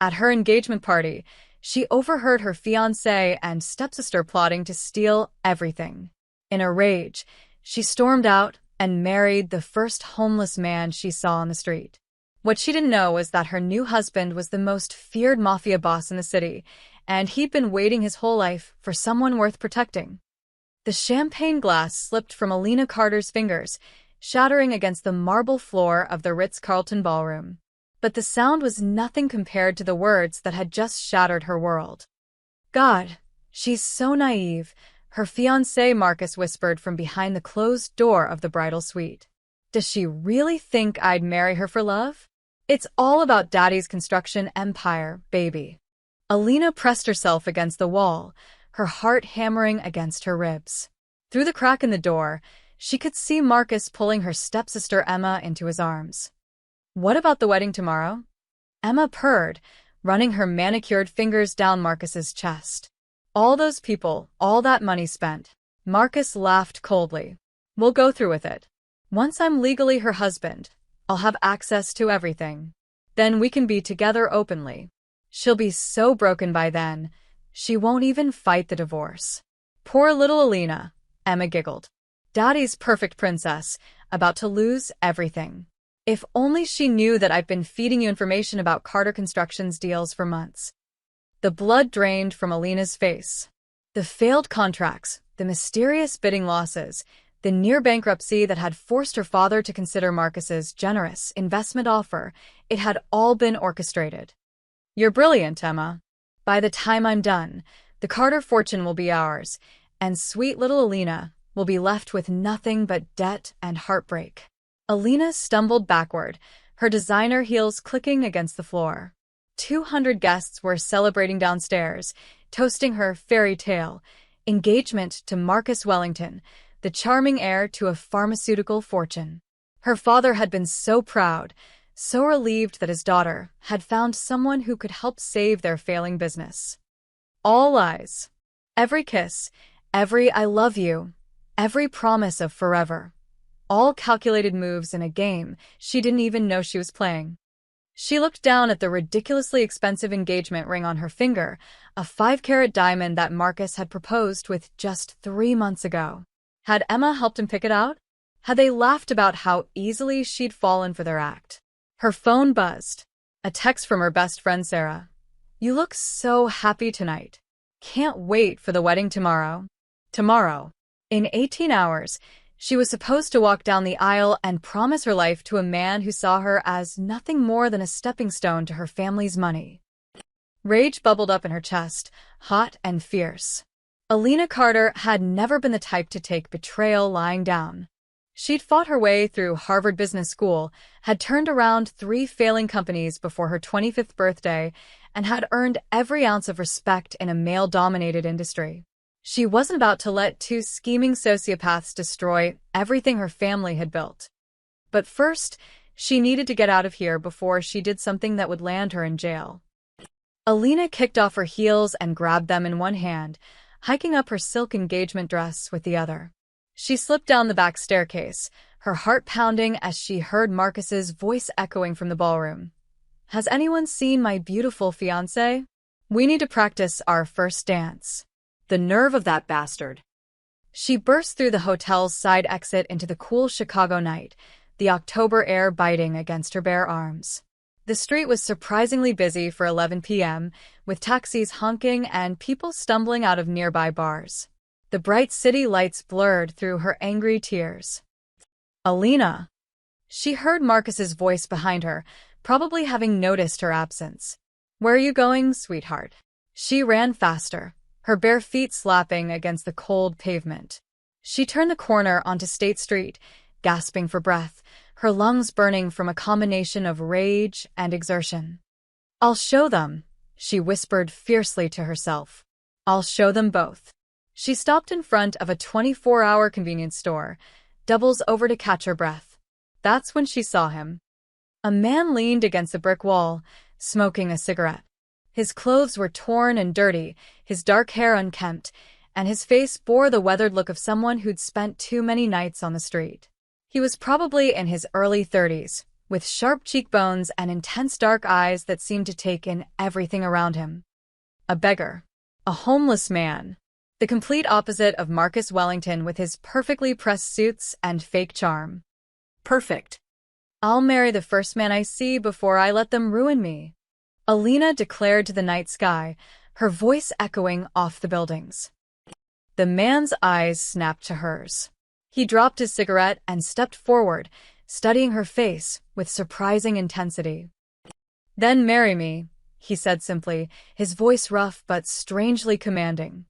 At her engagement party, she overheard her fiancé and stepsister plotting to steal everything. In a rage, she stormed out and married the first homeless man she saw on the street. What she didn't know was that her new husband was the most feared mafia boss in the city, and he'd been waiting his whole life for someone worth protecting. The champagne glass slipped from Alina Carter's fingers, shattering against the marble floor of the Ritz-Carlton ballroom. But the sound was nothing compared to the words that had just shattered her world. "God, she's so naive," her fiancé Marcus whispered from behind the closed door of the bridal suite. "Does she really think I'd marry her for love? It's all about Daddy's construction empire, baby." Alina pressed herself against the wall, her heart hammering against her ribs. Through the crack in the door, she could see Marcus pulling her stepsister Emma into his arms. "What about the wedding tomorrow?" Emma purred, running her manicured fingers down Marcus's chest. "All those people, all that money spent." Marcus laughed coldly. "We'll go through with it. Once I'm legally her husband, I'll have access to everything. Then we can be together openly. She'll be so broken by then, she won't even fight the divorce." "Poor little Alina," Emma giggled. "Daddy's perfect princess, about to lose everything. If only she knew that I've been feeding you information about Carter Construction's deals for months." The blood drained from Alina's face. The failed contracts, the mysterious bidding losses, the near bankruptcy that had forced her father to consider Marcus's generous investment offer, it had all been orchestrated. "You're brilliant, Emma. By the time I'm done, the Carter fortune will be ours, and sweet little Alina will be left with nothing but debt and heartbreak." Alina stumbled backward, her designer heels clicking against the floor. 200 guests were celebrating downstairs, toasting her fairy tale engagement to Marcus Wellington, the charming heir to a pharmaceutical fortune. Her father had been so proud, so relieved that his daughter had found someone who could help save their failing business. All lies. Every kiss, every "I love you," every promise of forever. All calculated moves in a game she didn't even know she was playing. She looked down at the ridiculously expensive engagement ring on her finger, a 5-carat diamond that Marcus had proposed with just 3 months ago. Had Emma helped him pick it out? Had they laughed about how easily she'd fallen for their act? Her phone buzzed. A text from her best friend Sarah. "You look so happy tonight. Can't wait for the wedding tomorrow." Tomorrow. In 18 hours, she was supposed to walk down the aisle and promise her life to a man who saw her as nothing more than a stepping stone to her family's money. Rage bubbled up in her chest, hot and fierce. Alina Carter had never been the type to take betrayal lying down. She'd fought her way through Harvard Business School, had turned around 3 failing companies before her 25th birthday, and had earned every ounce of respect in a male-dominated industry. She wasn't about to let 2 scheming sociopaths destroy everything her family had built. But first, she needed to get out of here before she did something that would land her in jail. Alina kicked off her heels and grabbed them in one hand, hiking up her silk engagement dress with the other. She slipped down the back staircase, her heart pounding as she heard Marcus's voice echoing from the ballroom. "Has anyone seen my beautiful fiancé? We need to practice our first dance." The nerve of that bastard. She burst through the hotel's side exit into the cool Chicago night, the October air biting against her bare arms. The street was surprisingly busy for 11 p.m., with taxis honking and people stumbling out of nearby bars. The bright city lights blurred through her angry tears. "Alina!" She heard Marcus's voice behind her, probably having noticed her absence. "Where are you going, sweetheart?" She ran faster, her bare feet slapping against the cold pavement. She turned the corner onto State Street, gasping for breath, her lungs burning from a combination of rage and exertion. "I'll show them," she whispered fiercely to herself. "I'll show them both." She stopped in front of a 24-hour convenience store, doubles over to catch her breath. That's when she saw him. A man leaned against a brick wall, smoking a cigarette. His clothes were torn and dirty, his dark hair unkempt, and his face bore the weathered look of someone who'd spent too many nights on the street. He was probably in his early 30s, with sharp cheekbones and intense dark eyes that seemed to take in everything around him. A beggar. A homeless man. The complete opposite of Marcus Wellington with his perfectly pressed suits and fake charm. Perfect. I'll marry the first man I see before I let them ruin me, Alina declared to the night sky, her voice echoing off the buildings. The man's eyes snapped to hers. He dropped his cigarette and stepped forward, studying her face with surprising intensity. Then marry me, he said simply, his voice rough but strangely commanding.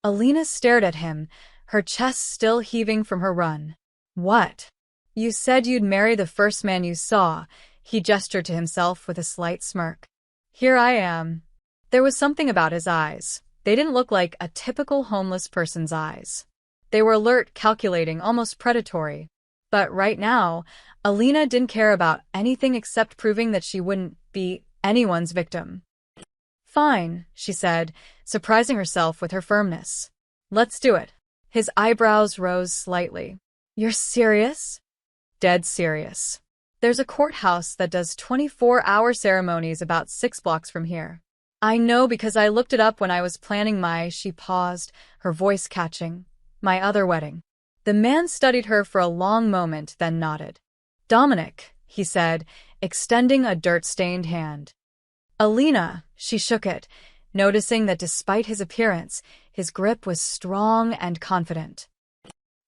Alina stared at him, her chest still heaving from her run. What? You said you'd marry the first man you saw, he gestured to himself with a slight smirk. Here I am. There was something about his eyes. They didn't look like a typical homeless person's eyes. They were alert, calculating, almost predatory. But right now, Alina didn't care about anything except proving that she wouldn't be anyone's victim. Fine, she said, surprising herself with her firmness. Let's do it. His eyebrows rose slightly. You're serious? Dead serious. There's a courthouse that does 24-hour ceremonies about 6 blocks from here. I know because I looked it up when I was planning she paused, her voice catching, my other wedding. The man studied her for a long moment, then nodded. Dominic, he said, extending a dirt-stained hand. Alina, she shook it, noticing that despite his appearance, his grip was strong and confident.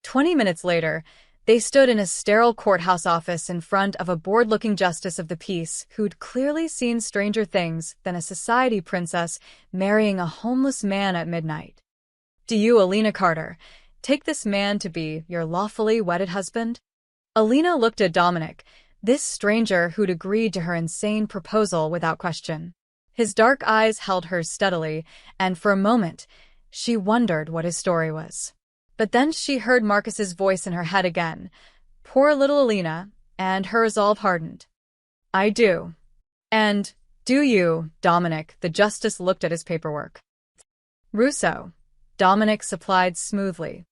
20 minutes later, they stood in a sterile courthouse office in front of a bored-looking justice of the peace who'd clearly seen stranger things than a society princess marrying a homeless man at midnight. Do you, Alina Carter, take this man to be your lawfully wedded husband? Alina looked at Dominic, this stranger who'd agreed to her insane proposal without question. His dark eyes held hers steadily, and for a moment, she wondered what his story was. But then she heard Marcus's voice in her head again. Poor little Alina, and her resolve hardened. I do. And, do you, Dominic? The justice looked at his paperwork. Russo. Dominic supplied smoothly.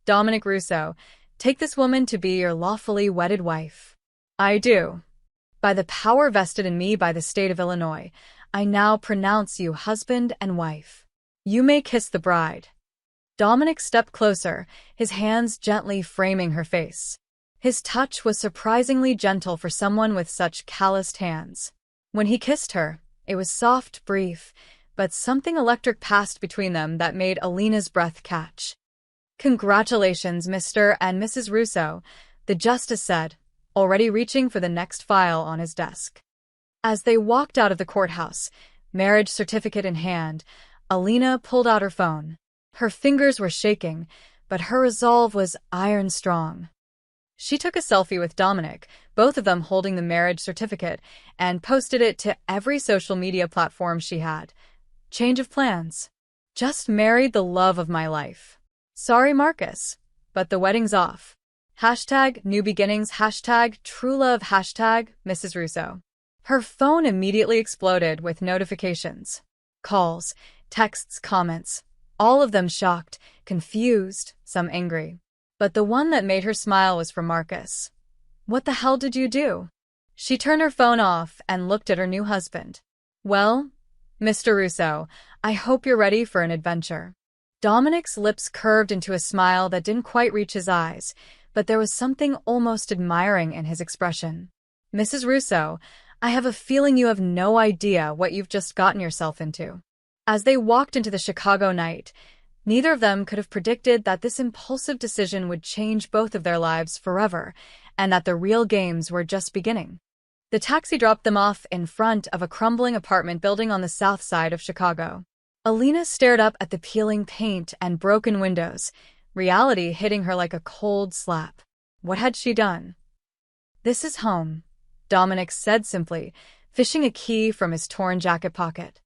Dominic Russo, take this woman to be your lawfully wedded wife. I do. By the power vested in me by the state of Illinois, I now pronounce you husband and wife. You may kiss the bride. Dominic stepped closer, his hands gently framing her face. His touch was surprisingly gentle for someone with such calloused hands. When he kissed her, it was soft, brief, but something electric passed between them that made Alina's breath catch. Congratulations, Mr. and Mrs. Russo, the justice said, already reaching for the next file on his desk. As they walked out of the courthouse, marriage certificate in hand, Alina pulled out her phone. Her fingers were shaking, but her resolve was iron strong. She took a selfie with Dominic, both of them holding the marriage certificate, and posted it to every social media platform she had. Change of plans. Just married the love of my life. Sorry, Marcus, but the wedding's off. Hashtag new beginnings, hashtag true love, hashtag Mrs. Russo. Her phone immediately exploded with notifications. Calls, texts, comments. All of them shocked, confused, some angry. But the one that made her smile was from Marcus. What the hell did you do? She turned her phone off and looked at her new husband. Well, Mr. Russo, I hope you're ready for an adventure. Dominic's lips curved into a smile that didn't quite reach his eyes, but there was something almost admiring in his expression. Mrs. Russo, I have a feeling you have no idea what you've just gotten yourself into. As they walked into the Chicago night, neither of them could have predicted that this impulsive decision would change both of their lives forever, and that the real games were just beginning. The taxi dropped them off in front of a crumbling apartment building on the south side of Chicago. Alina stared up at the peeling paint and broken windows, reality hitting her like a cold slap. What had she done? This is home, Dominic said simply, fishing a key from his torn jacket pocket.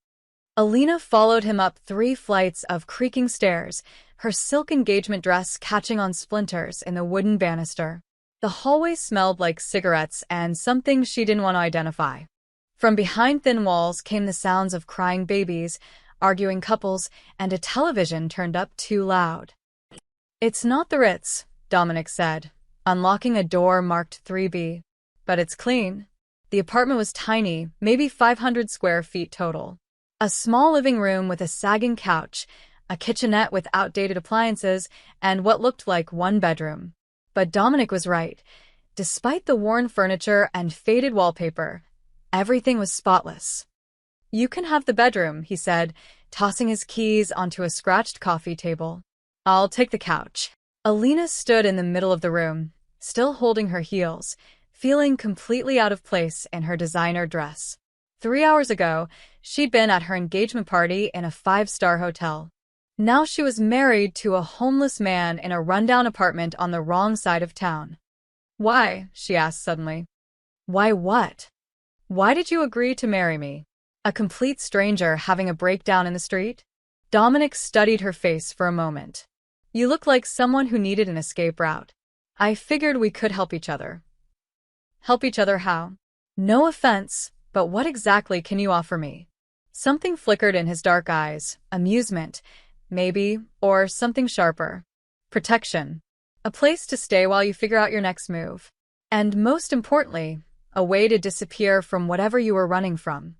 Alina followed him up 3 flights of creaking stairs, her silk engagement dress catching on splinters in the wooden banister. The hallway smelled like cigarettes and something she didn't want to identify. From behind thin walls came the sounds of crying babies, arguing couples, and a television turned up too loud. It's not the Ritz, Dominic said, unlocking a door marked 3B. But it's clean. The apartment was tiny, maybe 500 square feet total. A small living room with a sagging couch, a kitchenette with outdated appliances, and what looked like one bedroom. But Dominic was right. Despite the worn furniture and faded wallpaper, everything was spotless. "You can have the bedroom," he said, tossing his keys onto a scratched coffee table. "I'll take the couch." Alina stood in the middle of the room, still holding her heels, feeling completely out of place in her designer dress. 3 hours ago, she'd been at her engagement party in a 5-star hotel. Now she was married to a homeless man in a rundown apartment on the wrong side of town. "Why?" she asked suddenly. "Why what? Why did you agree to marry me? A complete stranger having a breakdown in the street?" Dominic studied her face for a moment. "You look like someone who needed an escape route. I figured we could help each other." "Help each other how?" "No offense, but what exactly can you offer me?" Something flickered in his dark eyes. Amusement, maybe, or something sharper. "Protection. A place to stay while you figure out your next move. And most importantly, a way to disappear from whatever you were running from."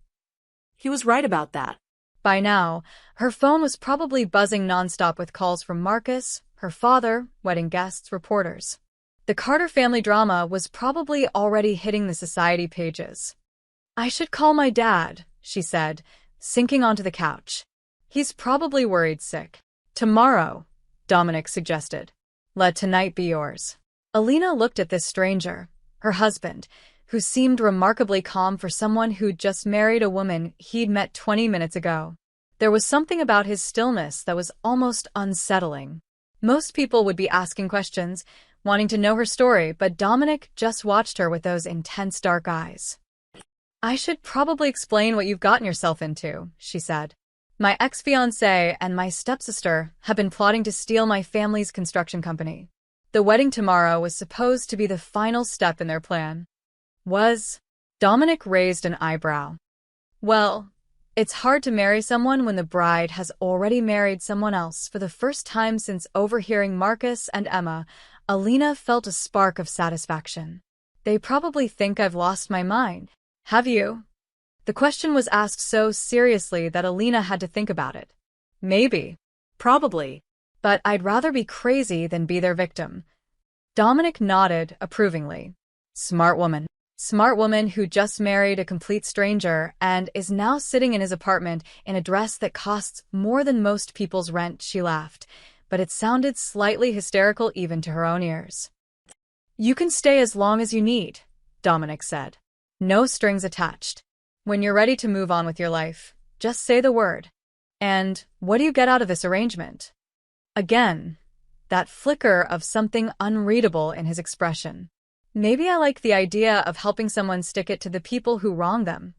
He was right about that. By now, her phone was probably buzzing nonstop with calls from Marcus, her father, wedding guests, reporters. The Carter family drama was probably already hitting the society pages. "I should call my dad," she said, sinking onto the couch. "He's probably worried sick." "Tomorrow," Dominic suggested. "Let tonight be yours." Alina looked at this stranger, her husband, who seemed remarkably calm for someone who'd just married a woman he'd met 20 minutes ago. There was something about his stillness that was almost unsettling. Most people would be asking questions, wanting to know her story, but Dominic just watched her with those intense dark eyes. "I should probably explain what you've gotten yourself into," she said. "My ex-fiancé and my stepsister have been plotting to steal my family's construction company. The wedding tomorrow was supposed to be the final step in their plan." "Was?" Dominic raised an eyebrow. "Well, it's hard to marry someone when the bride has already married someone else." For the first time since overhearing Marcus and Emma, Alina felt a spark of satisfaction. "They probably think I've lost my mind. Have you?" The question was asked so seriously that Alina had to think about it. "Maybe. Probably. But I'd rather be crazy than be their victim." Dominic nodded approvingly. Smart woman. Smart woman who just married a complete stranger and is now sitting in his apartment in a dress that costs more than most people's rent. She laughed, but it sounded slightly hysterical even to her own ears. "You can stay as long as you need," Dominic said. "No strings attached. When you're ready to move on with your life, just say the word." "And what do you get out of this arrangement?" Again, that flicker of something unreadable in his expression. "Maybe I like the idea of helping someone stick it to the people who wrong them."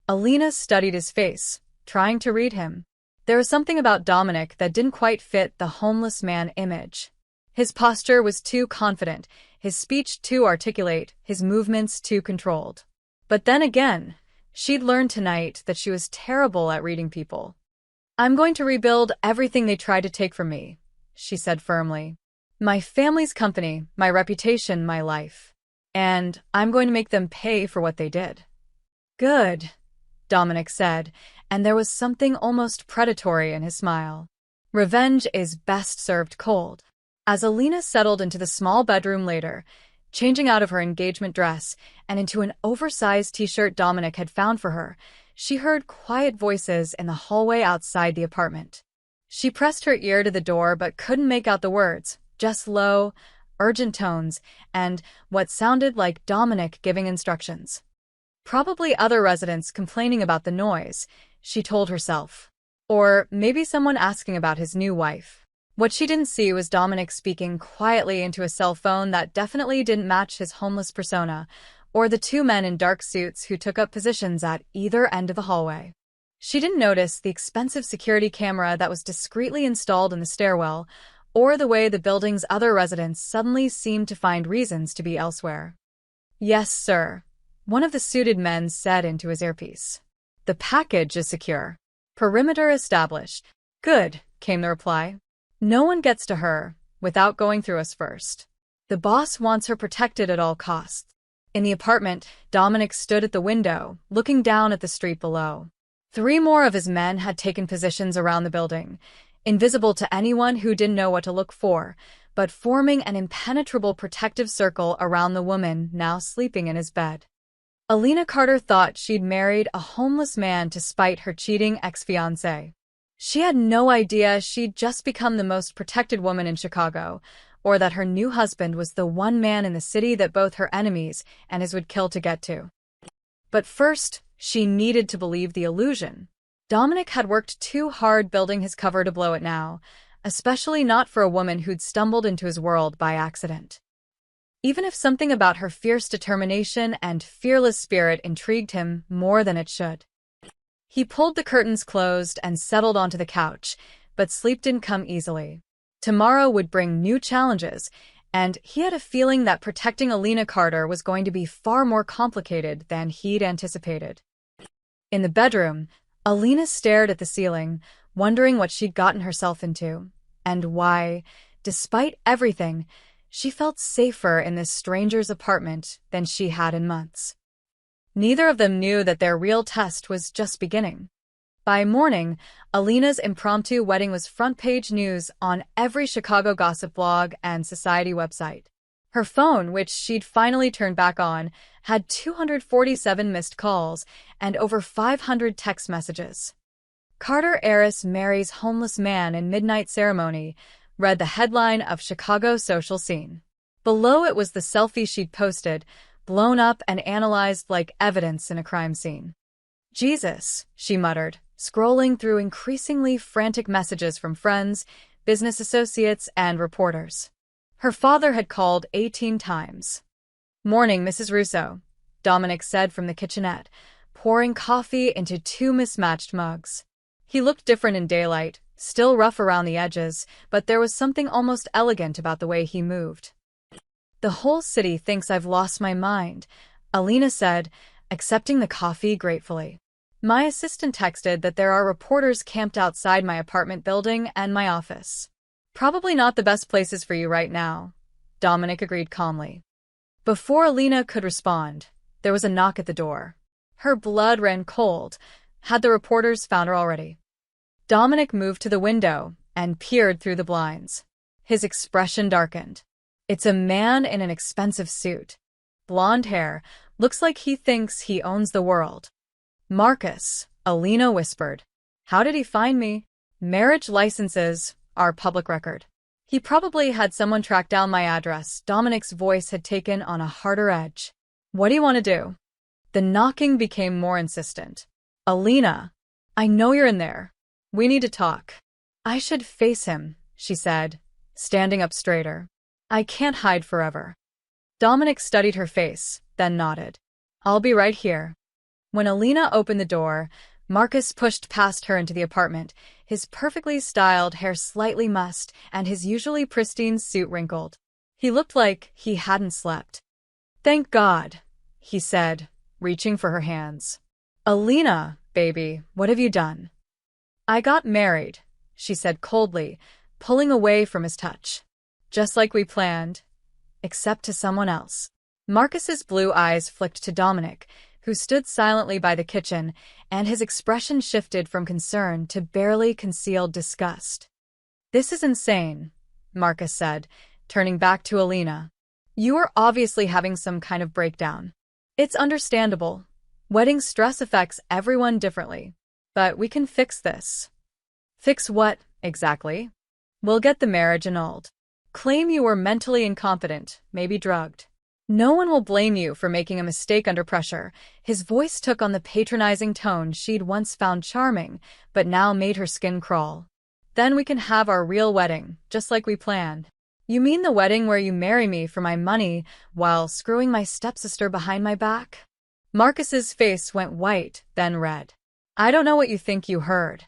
Alina studied his face, trying to read him. There was something about Dominic that didn't quite fit the homeless man image. His posture was too confident, his speech too articulate, his movements too controlled. But then again, she'd learned tonight that she was terrible at reading people. "I'm going to rebuild everything they tried to take from me," she said firmly. "My family's company, my reputation, my life. And I'm going to make them pay for what they did." "Good," Dominic said, and there was something almost predatory in his smile. "Revenge is best served cold." As Alina settled into the small bedroom later, changing out of her engagement dress and into an oversized t-shirt Dominic had found for her, she heard quiet voices in the hallway outside the apartment. She pressed her ear to the door but couldn't make out the words, just low, urgent tones, and what sounded like Dominic giving instructions. Probably other residents complaining about the noise, she told herself. Or maybe someone asking about his new wife. What she didn't see was Dominic speaking quietly into a cell phone that definitely didn't match his homeless persona, or the two men in dark suits who took up positions at either end of the hallway. She didn't notice the expensive security camera that was discreetly installed in the stairwell, or the way the building's other residents suddenly seemed to find reasons to be elsewhere. "Yes, sir," one of the suited men said into his earpiece. "The package is secure. Perimeter established." "Good," came the reply. "No one gets to her without going through us first. The boss wants her protected at all costs." In the apartment, Dominic stood at the window, looking down at the street below. 3 more of his men had taken positions around the building, invisible to anyone who didn't know what to look for, but forming an impenetrable protective circle around the woman now sleeping in his bed. Alina Carter thought she'd married a homeless man to spite her cheating ex-fiancé. She had no idea she'd just become the most protected woman in Chicago, or that her new husband was the one man in the city that both her enemies and his would kill to get to. But first, she needed to believe the illusion. Dominic had worked too hard building his cover to blow it now, especially not for a woman who'd stumbled into his world by accident. Even if something about her fierce determination and fearless spirit intrigued him more than it should. He pulled the curtains closed and settled onto the couch, but sleep didn't come easily. Tomorrow would bring new challenges, and he had a feeling that protecting Alina Carter was going to be far more complicated than he'd anticipated. In the bedroom, Alina stared at the ceiling, wondering what she'd gotten herself into, and why, despite everything, she felt safer in this stranger's apartment than she had in months. Neither of them knew that their real test was just beginning. By morning, Alina's impromptu wedding was front-page news on every Chicago gossip blog and society website. Her phone, which she'd finally turned back on, had 247 missed calls and over 500 text messages. Carter heiress marries homeless man in midnight ceremony, read the headline of Chicago's social scene. Below it was the selfie she'd posted, blown up and analyzed like evidence in a crime scene. Jesus, she muttered, scrolling through increasingly frantic messages from friends, business associates, and reporters. Her father had called 18 times. "Morning, Mrs. Russo," Dominic said from the kitchenette, pouring coffee into 2 mismatched mugs. He looked different in daylight, still rough around the edges, but there was something almost elegant about the way he moved. "The whole city thinks I've lost my mind," Alina said, accepting the coffee gratefully. "My assistant texted that there are reporters camped outside my apartment building and my office. Probably not the best places for you right now," Dominic agreed calmly. Before Alina could respond, there was a knock at the door. Her blood ran cold. Had the reporters found her already? Dominic moved to the window and peered through the blinds. His expression darkened. "It's a man in an expensive suit. Blonde hair, looks like he thinks he owns the world." "Marcus," Alina whispered. "How did he find me?" "Marriage licenses are public record. He probably had someone track down my address." Dominic's voice had taken on a harder edge. "What do you want to do?" The knocking became more insistent. "Alina, I know you're in there. We need to talk." "I should face him," she said, standing up straighter. "I can't hide forever." Dominic studied her face, then nodded. "I'll be right here." When Alina opened the door, Marcus pushed past her into the apartment, his perfectly styled hair slightly mussed and his usually pristine suit wrinkled. He looked like he hadn't slept. "Thank God," he said, reaching for her hands. "Alina, baby, what have you done?" "I got married," she said coldly, pulling away from his touch. "Just like we planned, except to someone else." Marcus's blue eyes flicked to Dominic, who stood silently by the kitchen, and his expression shifted from concern to barely concealed disgust. "This is insane," Marcus said, turning back to Alina. "You are obviously having some kind of breakdown. It's understandable. Wedding stress affects everyone differently. But we can fix this." "Fix what, exactly?" "We'll get the marriage annulled. Claim you were mentally incompetent, maybe drugged. No one will blame you for making a mistake under pressure." His voice took on the patronizing tone she'd once found charming, but now made her skin crawl. "Then we can have our real wedding, just like we planned." "You mean the wedding where you marry me for my money while screwing my stepsister behind my back?" Marcus's face went white, then red. "I don't know what you think you heard."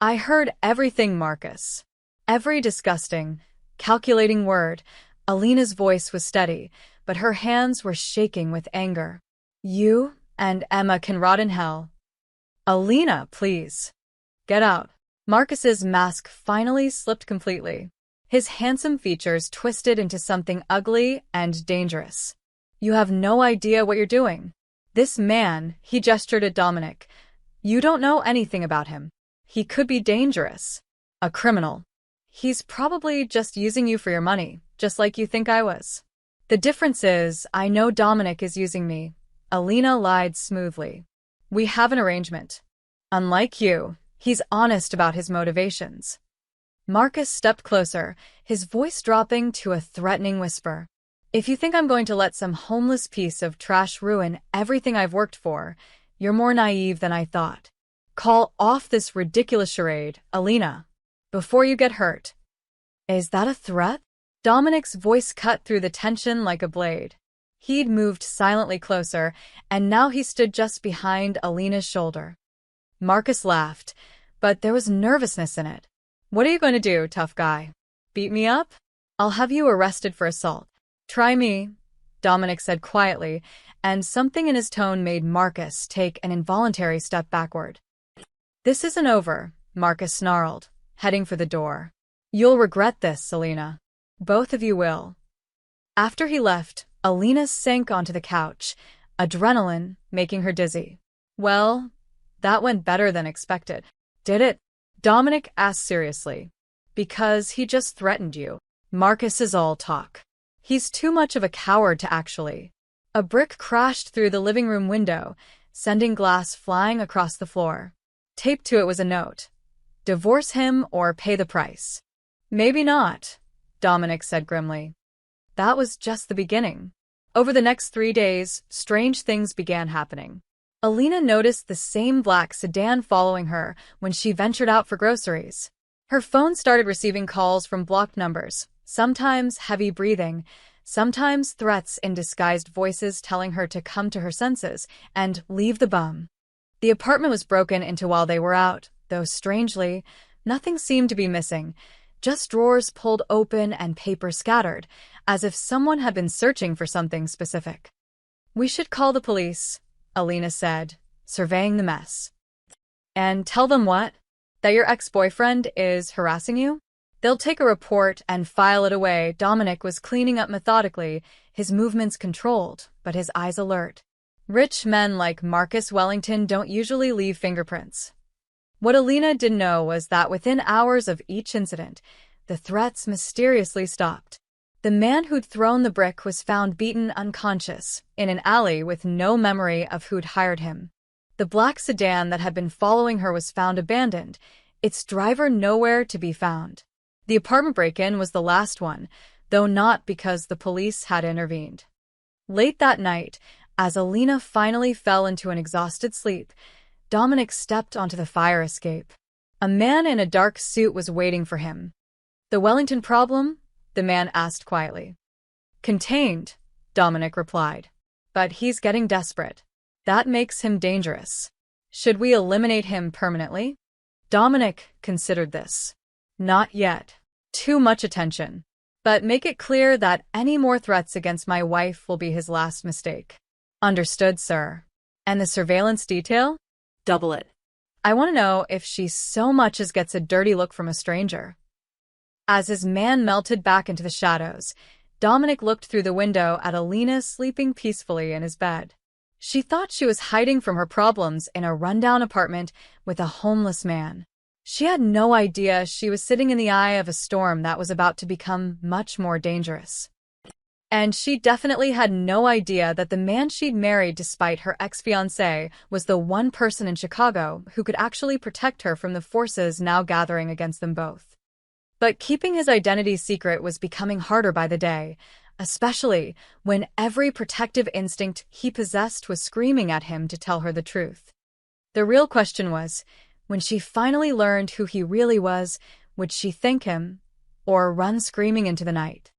"I heard everything, Marcus. Every disgusting, calculating word." Alina's voice was steady, but her hands were shaking with anger. "You and Emma can rot in hell." "Alina, please. Get out." Marcus's mask finally slipped completely. His handsome features twisted into something ugly and dangerous. You have no idea what you're doing. This man, he gestured at Dominic. You don't know anything about him. He could be dangerous. A criminal. He's probably just using you for your money, just like you think I was. The difference is, I know Dominic is using me. Alina lied smoothly. We have an arrangement. Unlike you, he's honest about his motivations. Marcus stepped closer, his voice dropping to a threatening whisper. If you think I'm going to let some homeless piece of trash ruin everything I've worked for, you're more naive than I thought. Call off this ridiculous charade, Alina, before you get hurt. Is that a threat? Dominic's voice cut through the tension like a blade. He'd moved silently closer, and now he stood just behind Alina's shoulder. Marcus laughed, but there was nervousness in it. What are you going to do, tough guy? Beat me up? I'll have you arrested for assault. Try me, Dominic said quietly, and something in his tone made Marcus take an involuntary step backward. This isn't over, Marcus snarled, heading for the door. You'll regret this, Alina. Both of you will. After he left, Alina sank onto the couch, adrenaline making her dizzy. Well, that went better than expected. Did it? Dominic asked seriously. Because he just threatened you. Marcus is all talk. He's too much of a coward to actually. A brick crashed through the living room window, sending glass flying across the floor. Taped to it was a note. Divorce him or pay the price. Maybe not, Dominic said grimly. That was just the beginning. Over the next 3 days, strange things began happening. Alina noticed the same black sedan following her when she ventured out for groceries. Her phone started receiving calls from blocked numbers, sometimes heavy breathing, sometimes threats in disguised voices telling her to come to her senses and leave the bum. The apartment was broken into while they were out, though strangely, nothing seemed to be missing, just drawers pulled open and paper scattered, as if someone had been searching for something specific. We should call the police, Alina said, surveying the mess. And tell them what? That your ex-boyfriend is harassing you? They'll take a report and file it away. Dominic was cleaning up methodically, his movements controlled, but his eyes alert. Rich men like Marcus Wellington don't usually leave fingerprints. What Alina didn't know was that within hours of each incident, the threats mysteriously stopped. The man who'd thrown the brick was found beaten unconscious in an alley with no memory of who'd hired him. The black sedan that had been following her was found abandoned, its driver nowhere to be found. The apartment break-in was the last one, though not because the police had intervened. Late that night, as Alina finally fell into an exhausted sleep, Dominic stepped onto the fire escape. A man in a dark suit was waiting for him. The Wellington problem? The man asked quietly. Contained, Dominic replied. But he's getting desperate. That makes him dangerous. Should we eliminate him permanently? Dominic considered this. Not yet. Too much attention. But make it clear that any more threats against my wife will be his last mistake. Understood, sir. And the surveillance detail? Double it. I want to know if she so much as gets a dirty look from a stranger. As his man melted back into the shadows, Dominic looked through the window at Alina sleeping peacefully in his bed. She thought she was hiding from her problems in a rundown apartment with a homeless man. She had no idea she was sitting in the eye of a storm that was about to become much more dangerous. And she definitely had no idea that the man she'd married despite her ex-fiancé was the one person in Chicago who could actually protect her from the forces now gathering against them both. But keeping his identity secret was becoming harder by the day, especially when every protective instinct he possessed was screaming at him to tell her the truth. The real question was, when she finally learned who he really was, would she thank him or run screaming into the night?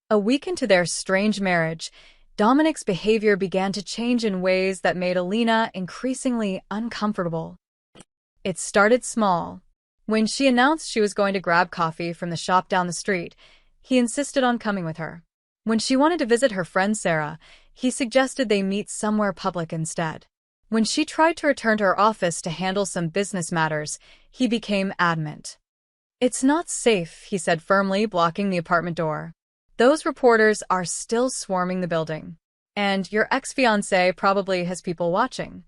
A week into their strange marriage, Dominic's behavior began to change in ways that made Alina increasingly uncomfortable. It started small. When she announced she was going to grab coffee from the shop down the street, he insisted on coming with her. When she wanted to visit her friend Sarah, he suggested they meet somewhere public instead. When she tried to return to her office to handle some business matters, he became adamant. It's not safe, he said firmly, blocking the apartment door. Those reporters are still swarming the building. And your ex-fiancé probably has people watching.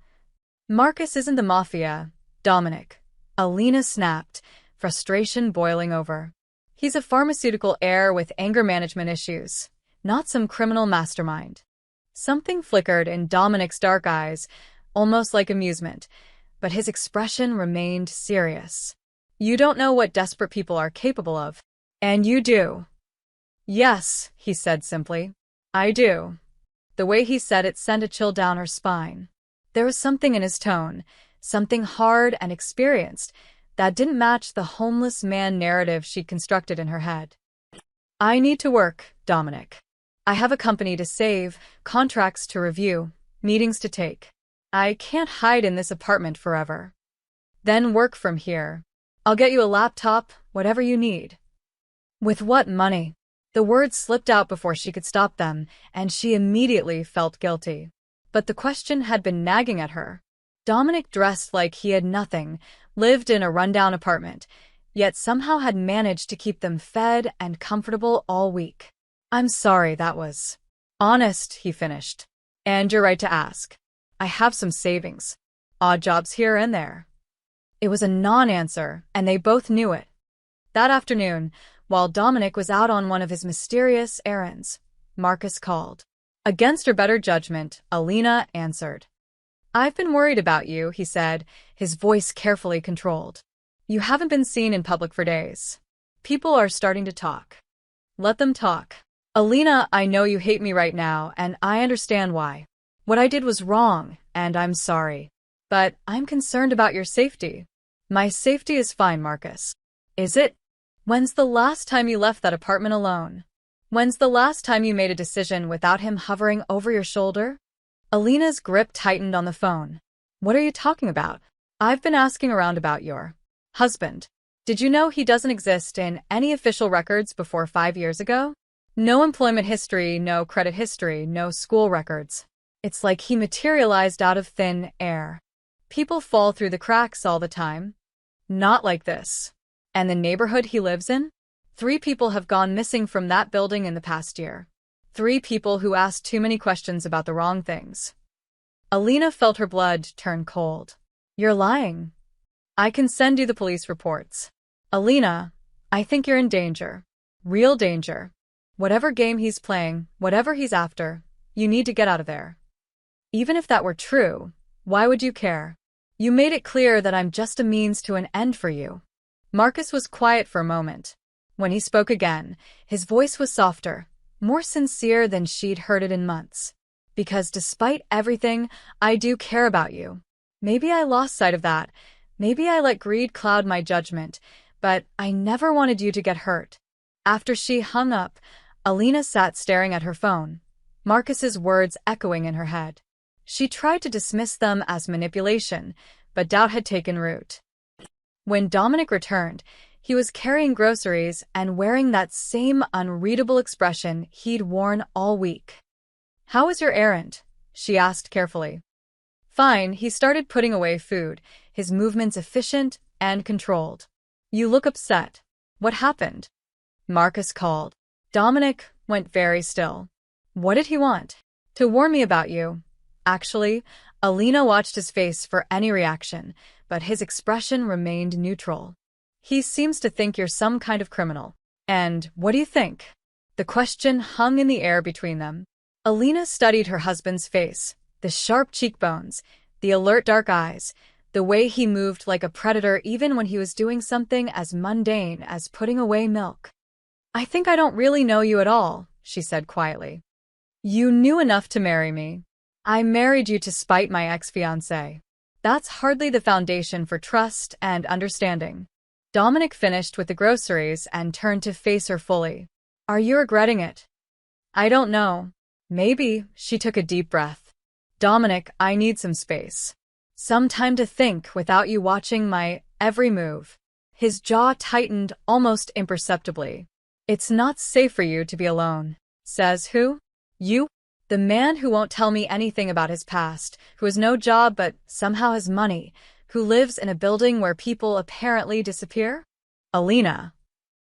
Marcus isn't the Mafia, Dominic. Alina snapped, frustration boiling over. He's a pharmaceutical heir with anger management issues, not some criminal mastermind. Something flickered in Dominic's dark eyes, almost like amusement, but his expression remained serious. You don't know what desperate people are capable of. And you do. Yes, he said simply. I do. The way he said it sent a chill down her spine. There was something in his tone, something hard and experienced, that didn't match the homeless man narrative she'd constructed in her head. I need to work, Dominic. I have a company to save, contracts to review, meetings to take. I can't hide in this apartment forever. Then work from here. I'll get you a laptop, whatever you need. With what money? The words slipped out before she could stop them, and she immediately felt guilty. But the question had been nagging at her. Dominic dressed like he had nothing, lived in a rundown apartment, yet somehow had managed to keep them fed and comfortable all week. I'm sorry, that was honest, he finished. And you're right to ask. I have some savings. Odd jobs here and there. It was a non-answer, and they both knew it. That afternoon, while Dominic was out on one of his mysterious errands, Marcus called. Against her better judgment, Alina answered. I've been worried about you, he said, his voice carefully controlled. You haven't been seen in public for days. People are starting to talk. Let them talk. Alina, I know you hate me right now, and I understand why. What I did was wrong, and I'm sorry. But I'm concerned about your safety. My safety is fine, Marcus. Is it? When's the last time you left that apartment alone? When's the last time you made a decision without him hovering over your shoulder? Alina's grip tightened on the phone. What are you talking about? I've been asking around about your husband. Did you know he doesn't exist in any official records before 5 years ago? No employment history, no credit history, no school records. It's like he materialized out of thin air. People fall through the cracks all the time. Not like this. And the neighborhood he lives in? 3 people have gone missing from that building in the past year. 3 people who asked too many questions about the wrong things. Alina felt her blood turn cold. You're lying. I can send you the police reports. Alina, I think you're in danger. Real danger. Whatever game he's playing, whatever he's after, you need to get out of there. Even if that were true, why would you care? You made it clear that I'm just a means to an end for you. Marcus was quiet for a moment. When he spoke again, his voice was softer, more sincere than she'd heard it in months. Because despite everything, I do care about you. Maybe I lost sight of that. Maybe I let greed cloud my judgment, but I never wanted you to get hurt. After she hung up, Alina sat staring at her phone, Marcus's words echoing in her head. She tried to dismiss them as manipulation, but doubt had taken root. When Dominic returned, he was carrying groceries and wearing that same unreadable expression he'd worn all week. How was your errand? She asked carefully. Fine, he started putting away food, his movements efficient and controlled. You look upset. What happened? Marcus called. Dominic went very still. What did he want? To warn me about you. Actually, Alina watched his face for any reaction, but his expression remained neutral. He seems to think you're some kind of criminal. And what do you think? The question hung in the air between them. Alina studied her husband's face, the sharp cheekbones, the alert dark eyes, the way he moved like a predator even when he was doing something as mundane as putting away milk. I think I don't really know you at all, she said quietly. You knew enough to marry me. I married you to spite my ex-fiancé. That's hardly the foundation for trust and understanding. Dominic finished with the groceries and turned to face her fully. Are you regretting it? I don't know. Maybe, she took a deep breath. Dominic, I need some space. Some time to think without you watching my every move. His jaw tightened almost imperceptibly. It's not safe for you to be alone. Says who? You? The man who won't tell me anything about his past, who has no job but somehow has money, who lives in a building where people apparently disappear? Alina.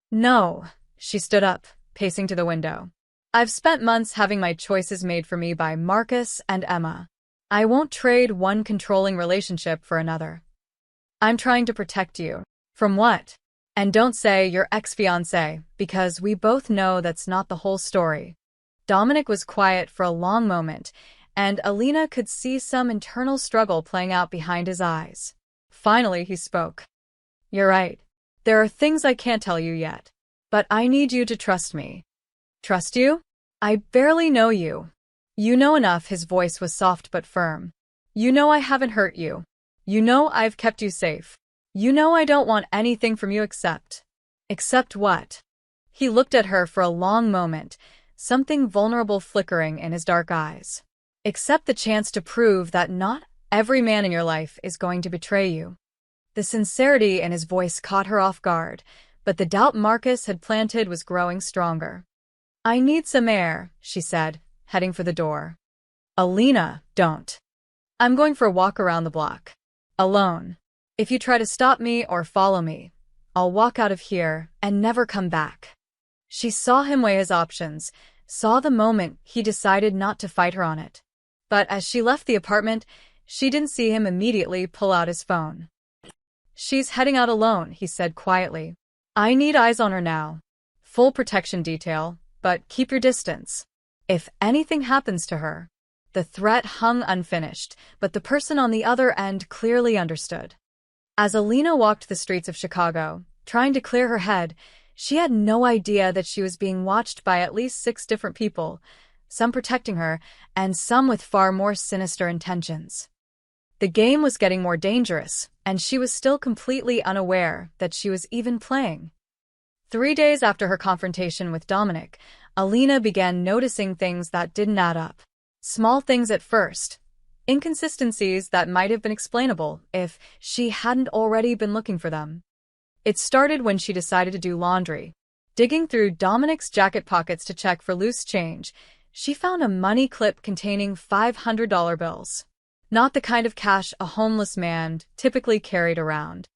No. She stood up, pacing to the window. I've spent months having my choices made for me by Marcus and Emma. I won't trade one controlling relationship for another. I'm trying to protect you. From what? And don't say your ex-fiancé, because we both know that's not the whole story. Dominic was quiet for a long moment, and Alina could see some internal struggle playing out behind his eyes. Finally, he spoke. You're right. There are things I can't tell you yet. But I need you to trust me. Trust you? I barely know you. You know enough. His voice was soft but firm. You know I haven't hurt you. You know I've kept you safe. You know I don't want anything from you except... Except what? He looked at her for a long moment, something vulnerable flickering in his dark eyes. Except the chance to prove that not every man in your life is going to betray you. The sincerity in his voice caught her off guard, but the doubt Marcus had planted was growing stronger. I need some air, she said, heading for the door. Alina, don't. I'm going for a walk around the block. Alone. If you try to stop me or follow me, I'll walk out of here and never come back. She saw him weigh his options, saw the moment he decided not to fight her on it. But as she left the apartment, she didn't see him immediately pull out his phone. She's heading out alone, he said quietly. I need eyes on her now. Full protection detail, but keep your distance. If anything happens to her. The threat hung unfinished, but the person on the other end clearly understood. As Alina walked the streets of Chicago, trying to clear her head, she had no idea that she was being watched by at least 6 different people, some protecting her, and some with far more sinister intentions. The game was getting more dangerous, and she was still completely unaware that she was even playing. 3 days after her confrontation with Dominic, Alina began noticing things that didn't add up. Small things at first. Inconsistencies that might have been explainable if she hadn't already been looking for them. It started when she decided to do laundry. Digging through Dominic's jacket pockets to check for loose change, she found a money clip containing $500 bills. Not the kind of cash a homeless man typically carried around.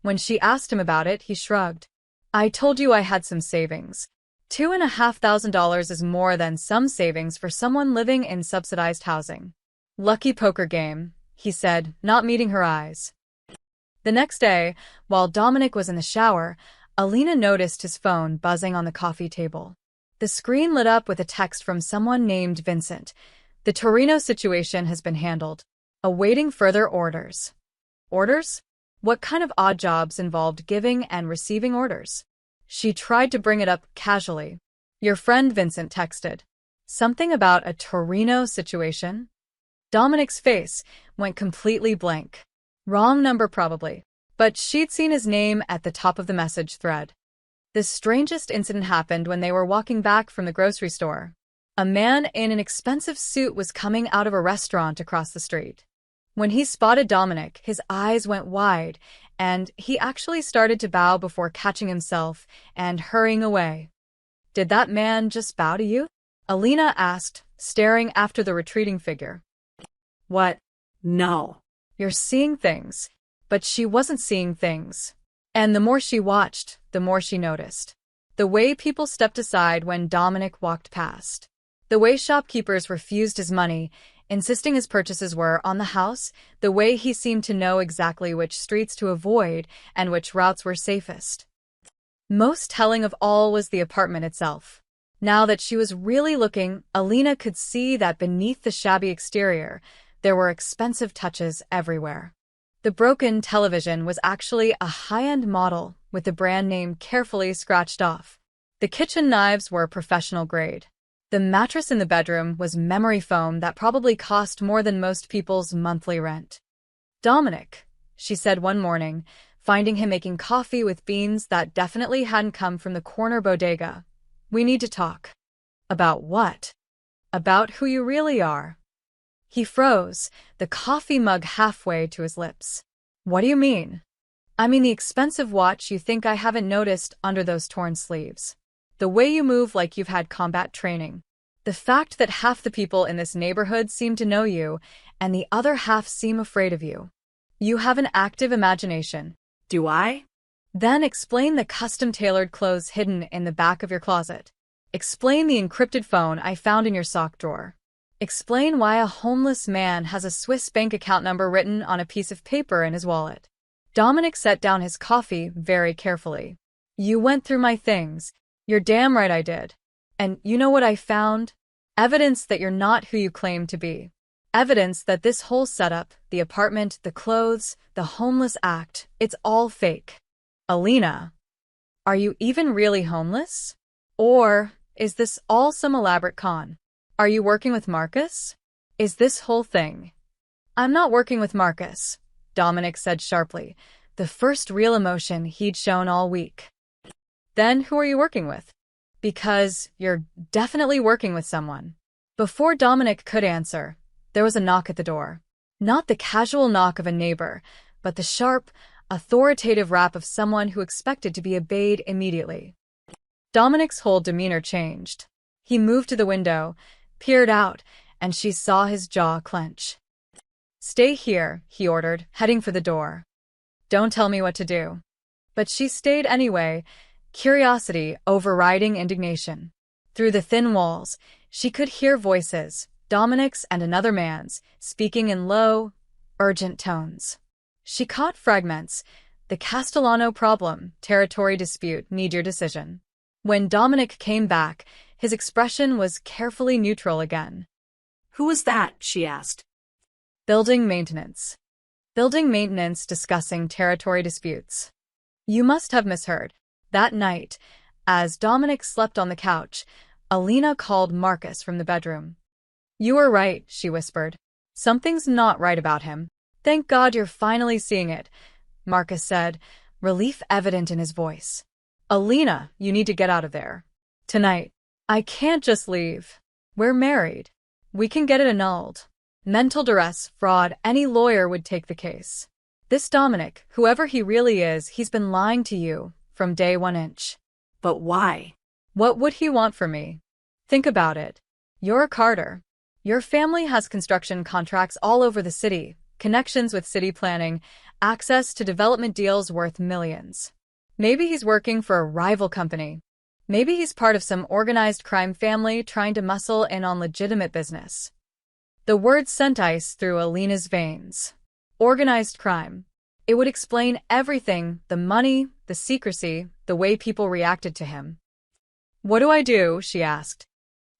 When she asked him about it, he shrugged. I told you I had some savings. $2,500 is more than some savings for someone living in subsidized housing. Lucky poker game, he said, not meeting her eyes. The next day, while Dominic was in the shower, Alina noticed his phone buzzing on the coffee table. The screen lit up with a text from someone named Vincent. The Torino situation has been handled. Awaiting further orders. Orders? What kind of odd jobs involved giving and receiving orders? She tried to bring it up casually. Your friend Vincent texted. Something about a Torino situation? Dominic's face went completely blank. Wrong number probably. But she'd seen his name at the top of the message thread. The strangest incident happened when they were walking back from the grocery store. A man in an expensive suit was coming out of a restaurant across the street. When he spotted Dominic, his eyes went wide, and he actually started to bow before catching himself and hurrying away. Did that man just bow to you? Alina asked, staring after the retreating figure. What? No. You're seeing things. But she wasn't seeing things. And the more she watched, the more she noticed. The way people stepped aside when Dominic walked past. The way shopkeepers refused his money, insisting his purchases were on the house, the way he seemed to know exactly which streets to avoid and which routes were safest. Most telling of all was the apartment itself. Now that she was really looking, Alina could see that beneath the shabby exterior, there were expensive touches everywhere. The broken television was actually a high-end model with the brand name carefully scratched off. The kitchen knives were professional grade. The mattress in the bedroom was memory foam that probably cost more than most people's monthly rent. Dominic, she said one morning, finding him making coffee with beans that definitely hadn't come from the corner bodega. We need to talk. About what? About who you really are. He froze, the coffee mug halfway to his lips. What do you mean? I mean the expensive watch you think I haven't noticed under those torn sleeves. The way you move like you've had combat training. The fact that half the people in this neighborhood seem to know you, and the other half seem afraid of you. You have an active imagination. Do I? Then explain the custom-tailored clothes hidden in the back of your closet. Explain the encrypted phone I found in your sock drawer. Explain why a homeless man has a Swiss bank account number written on a piece of paper in his wallet. Dominic set down his coffee very carefully. You went through my things. You're damn right I did. And you know what I found? Evidence that you're not who you claim to be. Evidence that this whole setup, the apartment, the clothes, the homeless act, it's all fake. Alina, are you even really homeless? Or is this all some elaborate con? Are you working with Marcus? Is this whole thing? I'm not working with Marcus, Dominic said sharply, the first real emotion he'd shown all week. Then who are you working with? Because you're definitely working with someone. Before Dominic could answer, there was a knock at the door. Not the casual knock of a neighbor, but the sharp, authoritative rap of someone who expected to be obeyed immediately. Dominic's whole demeanor changed. He moved to the window, peered out, and she saw his jaw clench. Stay here, he ordered, heading for the door. Don't tell me what to do. But she stayed anyway, curiosity overriding indignation. Through the thin walls, she could hear voices, Dominic's and another man's, speaking in low, urgent tones. She caught fragments. The Castellano problem, territory dispute, need your decision. When Dominic came back, his expression was carefully neutral again. Who was that? She asked. Building maintenance. Building maintenance discussing territory disputes. You must have misheard. That night, as Dominic slept on the couch, Alina called Marcus from the bedroom. You were right, she whispered. Something's not right about him. Thank God you're finally seeing it, Marcus said, relief evident in his voice. Alina, you need to get out of there. Tonight. I can't just leave. We're married. We can get it annulled. Mental duress, fraud, any lawyer would take the case. This Dominic, whoever he really is, he's been lying to you from day 1. But why? What would he want from me? Think about it. You're a Carter. Your family has construction contracts all over the city, connections with city planning, access to development deals worth millions. Maybe he's working for a rival company. Maybe he's part of some organized crime family trying to muscle in on legitimate business. The word sent ice through Alina's veins. Organized crime. It would explain everything, the money, the secrecy, the way people reacted to him. What do I do? She asked.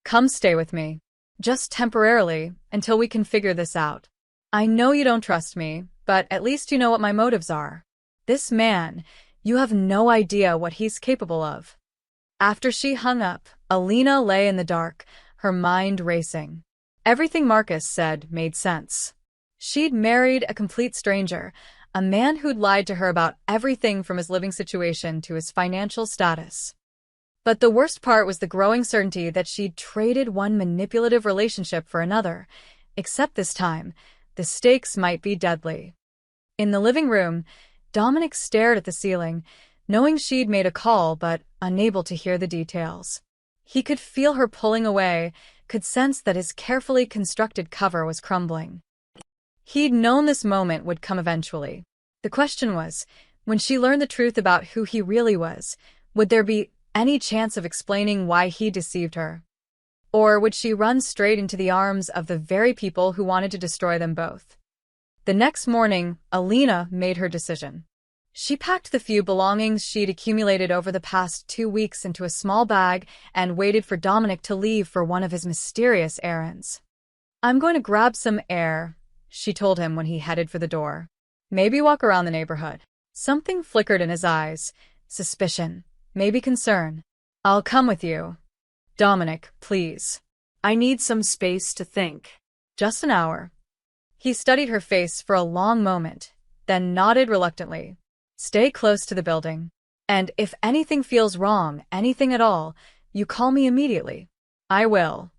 Come stay with me. Just temporarily, until we can figure this out. I know you don't trust me, but at least you know what my motives are. This man, you have no idea what he's capable of. After she hung up, Alina lay in the dark, her mind racing. Everything Marcus said made sense. She'd married a complete stranger, a man who'd lied to her about everything from his living situation to his financial status. But the worst part was the growing certainty that she'd traded one manipulative relationship for another, except this time, the stakes might be deadly. In the living room, Dominic stared at the ceiling, knowing she'd made a call but unable to hear the details. He could feel her pulling away, could sense that his carefully constructed cover was crumbling. He'd known this moment would come eventually. The question was, when she learned the truth about who he really was, would there be any chance of explaining why he deceived her? Or would she run straight into the arms of the very people who wanted to destroy them both? The next morning, Alina made her decision. She packed the few belongings she'd accumulated over the past 2 weeks into a small bag and waited for Dominic to leave for one of his mysterious errands. I'm going to grab some air, she told him when he headed for the door. Maybe walk around the neighborhood. Something flickered in his eyes. Suspicion. Maybe concern. I'll come with you. Dominic, please. I need some space to think. Just an hour. He studied her face for a long moment, then nodded reluctantly. Stay close to the building. And if anything feels wrong, anything at all, you call me immediately. I will.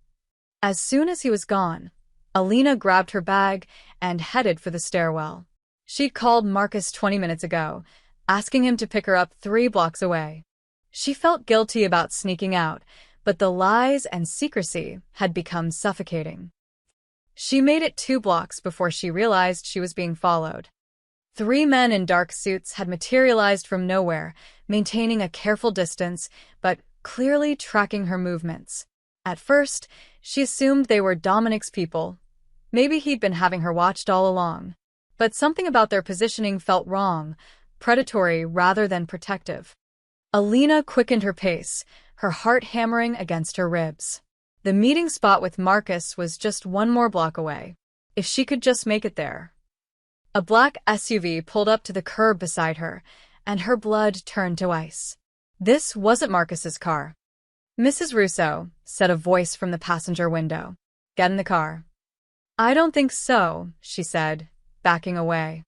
As soon as he was gone, Alina grabbed her bag and headed for the stairwell. She'd called Marcus 20 minutes ago, asking him to pick her up 3 blocks away. She felt guilty about sneaking out, but the lies and secrecy had become suffocating. She made it 2 blocks before she realized she was being followed. 3 men in dark suits had materialized from nowhere, maintaining a careful distance, but clearly tracking her movements. At first, she assumed they were Dominic's people. Maybe he'd been having her watched all along. But something about their positioning felt wrong, predatory rather than protective. Alina quickened her pace, her heart hammering against her ribs. The meeting spot with Marcus was just one more block away. If she could just make it there. A black SUV pulled up to the curb beside her, and her blood turned to ice. This wasn't Marcus's car. "Mrs. Russo," said a voice from the passenger window. "Get in the car." "I don't think so," she said, backing away.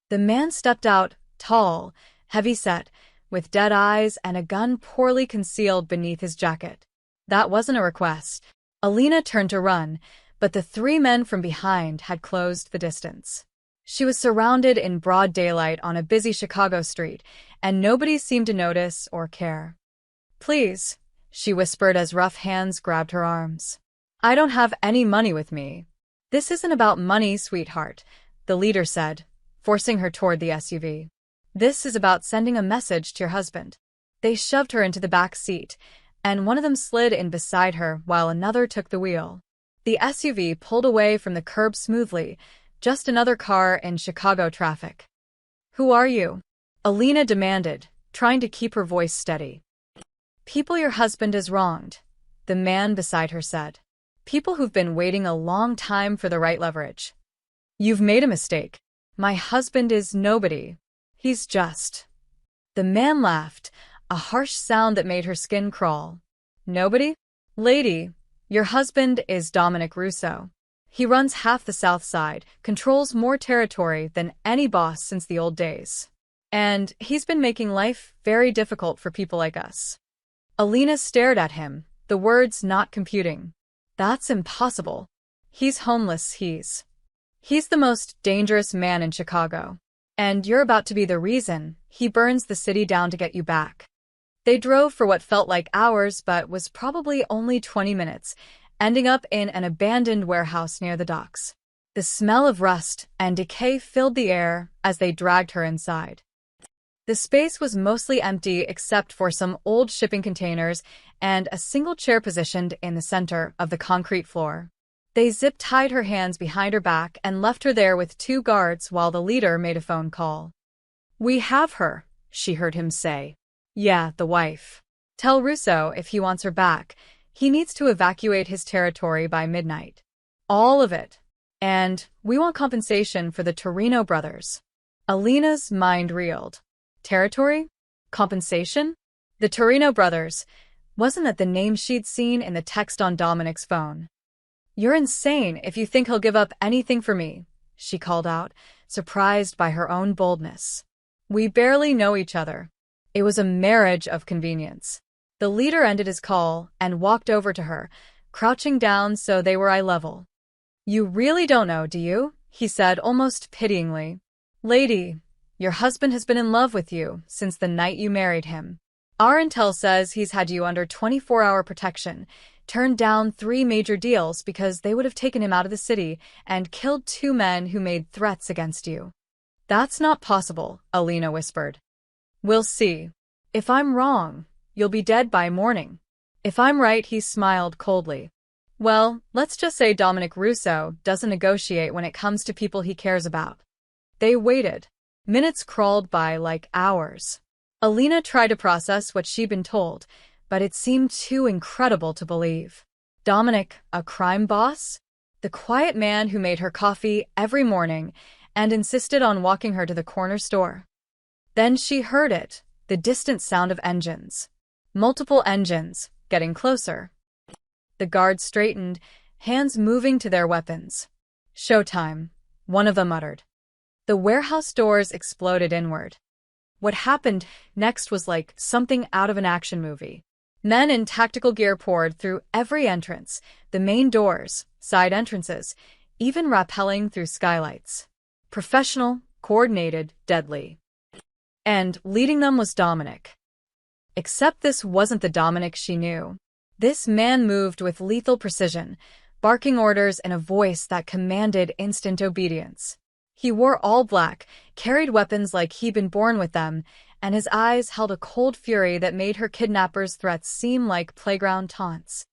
The man stepped out, tall, heavy-set, with dead eyes and a gun poorly concealed beneath his jacket. That wasn't a request. Alina turned to run, but the three men from behind had closed the distance. She was surrounded in broad daylight on a busy Chicago street, and nobody seemed to notice or care. "Please," she whispered as rough hands grabbed her arms. "I don't have any money with me." "This isn't about money, sweetheart," the leader said, forcing her toward the SUV. "This is about sending a message to your husband." They shoved her into the back seat, and one of them slid in beside her while another took the wheel. The SUV pulled away from the curb smoothly, just another car in Chicago traffic. "Who are you?" Alina demanded, trying to keep her voice steady. "People your husband has wronged," the man beside her said. "People who've been waiting a long time for the right leverage." "You've made a mistake. My husband is nobody. He's just..." The man laughed, a harsh sound that made her skin crawl. "Nobody? Lady, your husband is Dominic Russo. He runs half the South Side, controls more territory than any boss since the old days. And he's been making life very difficult for people like us." Alina stared at him, the words not computing. "That's impossible. He's homeless, he's the most dangerous man in Chicago. And you're about to be the reason he burns the city down to get you back." They drove for what felt like hours but was probably only 20 minutes, ending up in an abandoned warehouse near the docks. The smell of rust and decay filled the air as they dragged her inside. The space was mostly empty except for some old shipping containers and a single chair positioned in the center of the concrete floor. They zip-tied her hands behind her back and left her there with two guards while the leader made a phone call. "We have her," she heard him say. "Yeah, the wife. Tell Russo if he wants her back, he needs to evacuate his territory by midnight. All of it. And we want compensation for the Torino brothers." Alina's mind reeled. Territory? Compensation? The Torino brothers. Wasn't that the name she'd seen in the text on Dominic's phone? "You're insane if you think he'll give up anything for me," she called out, surprised by her own boldness. "We barely know each other." It was a marriage of convenience. The leader ended his call and walked over to her, crouching down so they were eye level. "You really don't know, do you?" he said almost pityingly. "Lady, your husband has been in love with you since the night you married him. Our intel says he's had you under 24-hour protection, turned down 3 major deals because they would have taken him out of the city, and killed 2 men who made threats against you." "That's not possible," Alina whispered. "We'll see. If I'm wrong, you'll be dead by morning. If I'm right," he smiled coldly. "Well, let's just say Dominic Russo doesn't negotiate when it comes to people he cares about." They waited. Minutes crawled by like hours. Alina tried to process what she'd been told, but it seemed too incredible to believe. Dominic, a crime boss? The quiet man who made her coffee every morning and insisted on walking her to the corner store. Then she heard it, the distant sound of engines. Multiple engines, getting closer. The guards straightened, hands moving to their weapons. "Showtime," one of them muttered. The warehouse doors exploded inward. What happened next was like something out of an action movie. Men in tactical gear poured through every entrance, the main doors, side entrances, even rappelling through skylights. Professional, coordinated, deadly. And leading them was Dominic. Except this wasn't the Dominic she knew. This man moved with lethal precision, barking orders in a voice that commanded instant obedience. He wore all black, carried weapons like he'd been born with them, and his eyes held a cold fury that made her kidnapper's threats seem like playground taunts.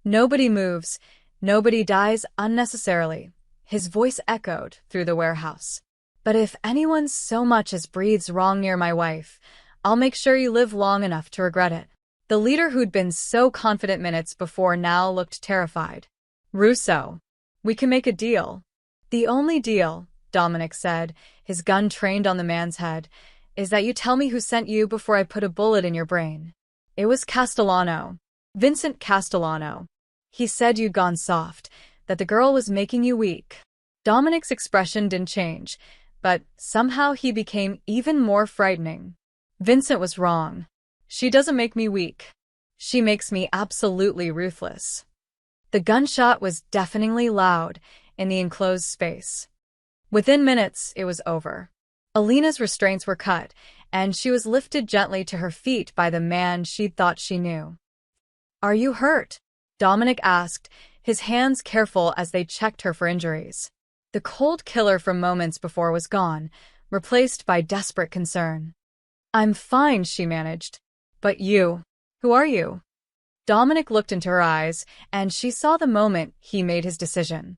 Nobody moves, nobody dies unnecessarily, his voice echoed through the warehouse. But if anyone so much as breathes wrong near my wife, I'll make sure you live long enough to regret it. The leader who'd been so confident minutes before now looked terrified. Russo, we can make a deal. The only deal, Dominic said, his gun trained on the man's head, is that you tell me who sent you before I put a bullet in your brain. It was Castellano. Vincent Castellano. He said you'd gone soft, that the girl was making you weak. Dominic's expression didn't change, but somehow he became even more frightening. Vincent was wrong. She doesn't make me weak. She makes me absolutely ruthless. The gunshot was deafeningly loud in the enclosed space. Within minutes, it was over. Alina's restraints were cut, and she was lifted gently to her feet by the man she'd thought she knew. Are you hurt? Dominic asked, his hands careful as they checked her for injuries. The cold killer from moments before was gone, replaced by desperate concern. I'm fine, she managed. But you, who are you? Dominic looked into her eyes, and she saw the moment he made his decision.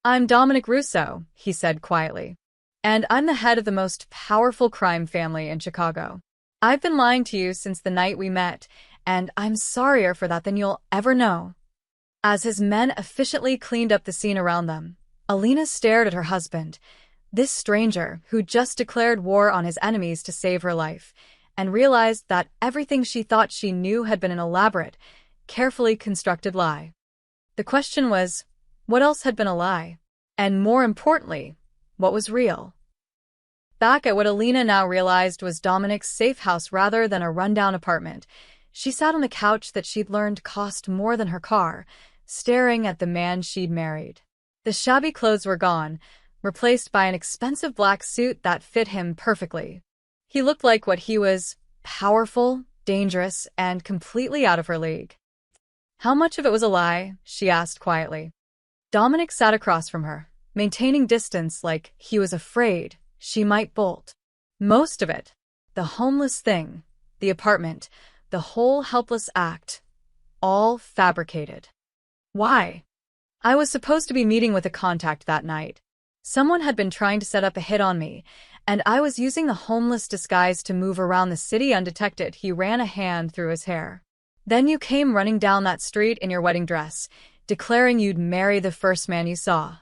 I'm Dominic Russo, he said quietly. And I'm the head of the most powerful crime family in Chicago. I've been lying to you since the night we met, and I'm sorrier for that than you'll ever know. As his men efficiently cleaned up the scene around them, Alina stared at her husband, this stranger who just declared war on his enemies to save her life, and realized that everything she thought she knew had been an elaborate, carefully constructed lie. The question was, what else had been a lie? And more importantly, what was real? Back at what Alina now realized was Dominic's safe house rather than a rundown apartment, she sat on the couch that she'd learned cost more than her car, staring at the man she'd married. The shabby clothes were gone, replaced by an expensive black suit that fit him perfectly. He looked like what he was, powerful, dangerous, and completely out of her league. How much of it was a lie? She asked quietly. Dominic sat across from her, maintaining distance like he was afraid she might bolt. Most of it. The homeless thing, the apartment, the whole helpless act. All fabricated. Why? I was supposed to be meeting with a contact that night. Someone had been trying to set up a hit on me, and I was using the homeless disguise to move around the city undetected. He ran a hand through his hair. Then you came running down that street in your wedding dress, declaring you'd marry the first man you saw.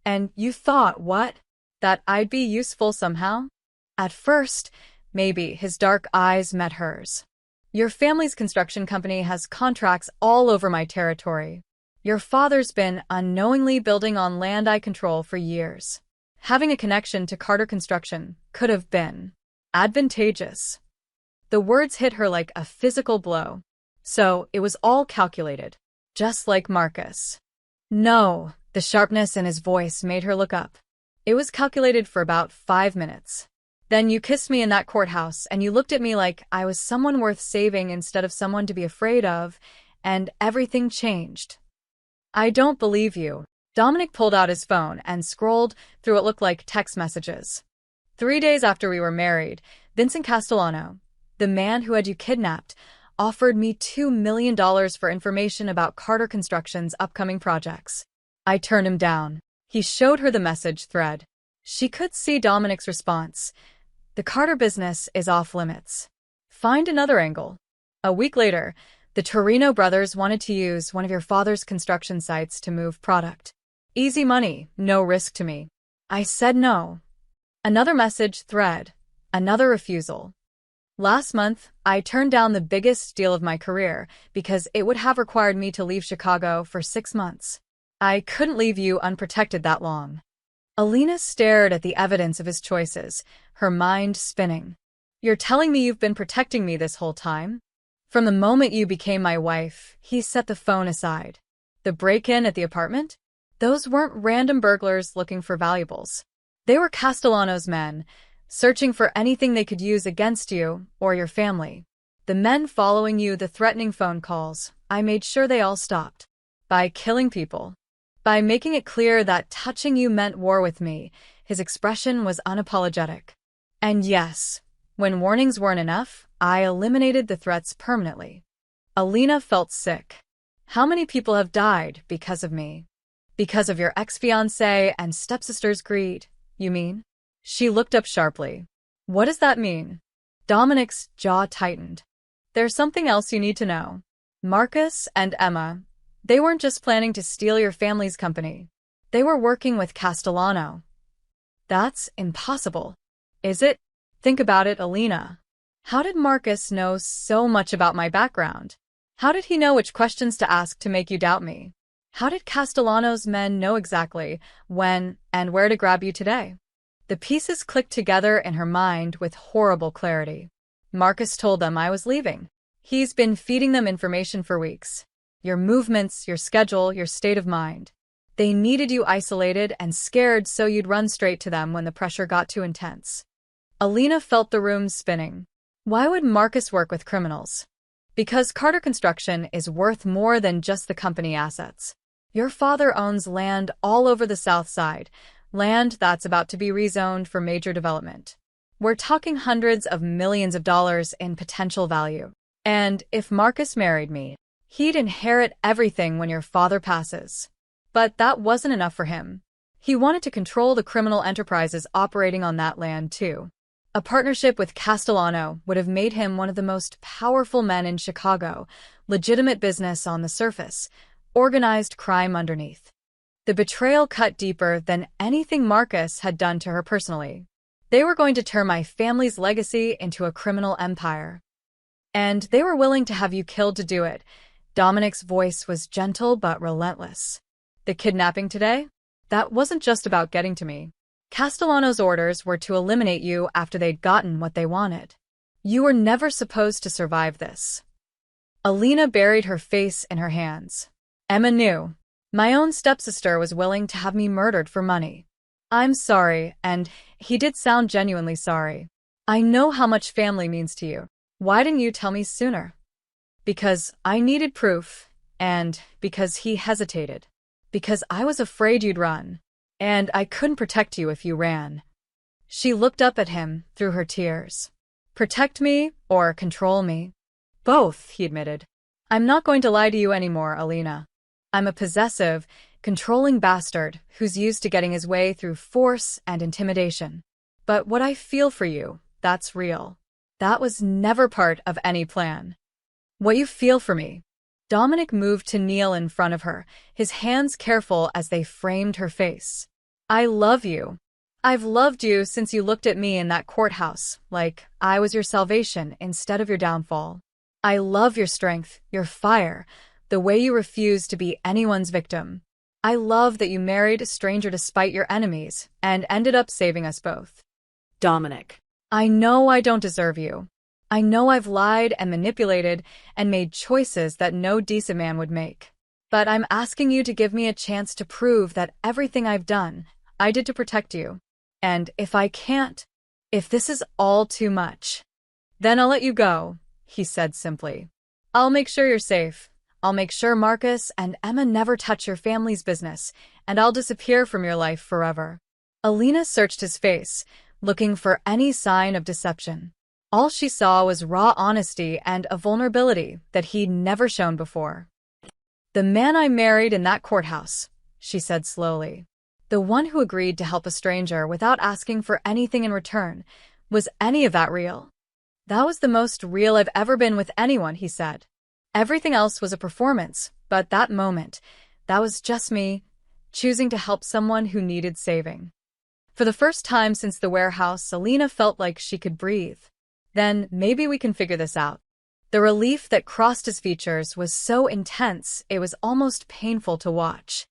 And you thought, what? That I'd be useful somehow? At first, maybe. His dark eyes met hers. Your family's construction company has contracts all over my territory. Your father's been unknowingly building on land I control for years. Having a connection to Carter Construction could have been advantageous. The words hit her like a physical blow. So it was all calculated, just like Marcus. No, the sharpness in his voice made her look up. It was calculated for about 5 minutes. Then you kissed me in that courthouse, and you looked at me like I was someone worth saving instead of someone to be afraid of, and everything changed. I don't believe you. Dominic pulled out his phone and scrolled through what looked like text messages. 3 days after we were married, Vincent Castellano, the man who had you kidnapped, offered me $2 million for information about Carter Construction's upcoming projects. I turned him down. He showed her the message thread. She could see Dominic's response. The Carter business is off limits. Find another angle. A week later, the Torino brothers wanted to use one of your father's construction sites to move product. Easy money, no risk to me. I said no. Another message thread. Another refusal. Last month, I turned down the biggest deal of my career because it would have required me to leave Chicago for 6 months. I couldn't leave you unprotected that long. Alina stared at the evidence of his choices, her mind spinning. You're telling me you've been protecting me this whole time? From the moment you became my wife, he set the phone aside. The break-in at the apartment? Those weren't random burglars looking for valuables. They were Castellano's men, searching for anything they could use against you or your family. The men following you, the threatening phone calls, I made sure they all stopped. By killing people. By making it clear that touching you meant war with me, His expression was unapologetic. And yes, when warnings weren't enough, I eliminated the threats permanently. Alina felt sick. How many people have died because of me? Because of your ex-fiancé and stepsister's greed, you mean? She looked up sharply. What does that mean? Dominic's jaw tightened. There's something else you need to know. Marcus and Emma, they weren't just planning to steal your family's company. They were working with Castellano. That's impossible. Is it? Think about it, Alina. How did Marcus know so much about my background? How did he know which questions to ask to make you doubt me? How did Castellano's men know exactly when and where to grab you today? The pieces clicked together in her mind with horrible clarity. Marcus told them I was leaving. He's been feeding them information for weeks. Your movements, your schedule, your state of mind. They needed you isolated and scared so you'd run straight to them when the pressure got too intense. Alina felt the room spinning. Why would Marcus work with criminals? Because Carter Construction is worth more than just the company assets. Your father owns land all over the South Side, land that's about to be rezoned for major development. We're talking hundreds of millions of dollars in potential value. And if Marcus married me, he'd inherit everything when your father passes. But that wasn't enough for him. He wanted to control the criminal enterprises operating on that land, too. A partnership with Castellano would have made him one of the most powerful men in Chicago, legitimate business on the surface, organized crime underneath. The betrayal cut deeper than anything Marcus had done to her personally. They were going to turn my family's legacy into a criminal empire. And they were willing to have you killed to do it. Dominic's voice was gentle but relentless. The kidnapping today? That wasn't just about getting to me. Castellano's orders were to eliminate you after they'd gotten what they wanted. You were never supposed to survive this. Alina buried her face in her hands. Emma knew. My own stepsister was willing to have me murdered for money. I'm sorry, and he did sound genuinely sorry. I know how much family means to you. Why didn't you tell me sooner? Because I needed proof, and because he hesitated. Because I was afraid you'd run. And I couldn't protect you if you ran. She looked up at him through her tears. Protect me or control me? Both, he admitted. I'm not going to lie to you anymore, Alina. I'm a possessive, controlling bastard who's used to getting his way through force and intimidation. But what I feel for you, that's real. That was never part of any plan. What you feel for me. Dominic moved to kneel in front of her, his hands careful as they framed her face. I love you. I've loved you since you looked at me in that courthouse, like I was your salvation instead of your downfall. I love your strength, your fire, the way you refuse to be anyone's victim. I love that you married a stranger despite your enemies and ended up saving us both. Dominic. I know I don't deserve you. I know I've lied and manipulated and made choices that no decent man would make. But I'm asking you to give me a chance to prove that everything I've done, I did to protect you. And if I can't, if this is all too much, then I'll let you go, he said simply. I'll make sure you're safe. I'll make sure Marcus and Emma never touch your family's business, and I'll disappear from your life forever. Alina searched his face, looking for any sign of deception. All she saw was raw honesty and a vulnerability that he'd never shown before. The man I married in that courthouse, she said slowly. The one who agreed to help a stranger without asking for anything in return. Was any of that real? That was the most real I've ever been with anyone, he said. Everything else was a performance, but that moment, that was just me, choosing to help someone who needed saving. For the first time since the warehouse, Alina felt like she could breathe. Then maybe we can figure this out. The relief that crossed his features was so intense it was almost painful to watch.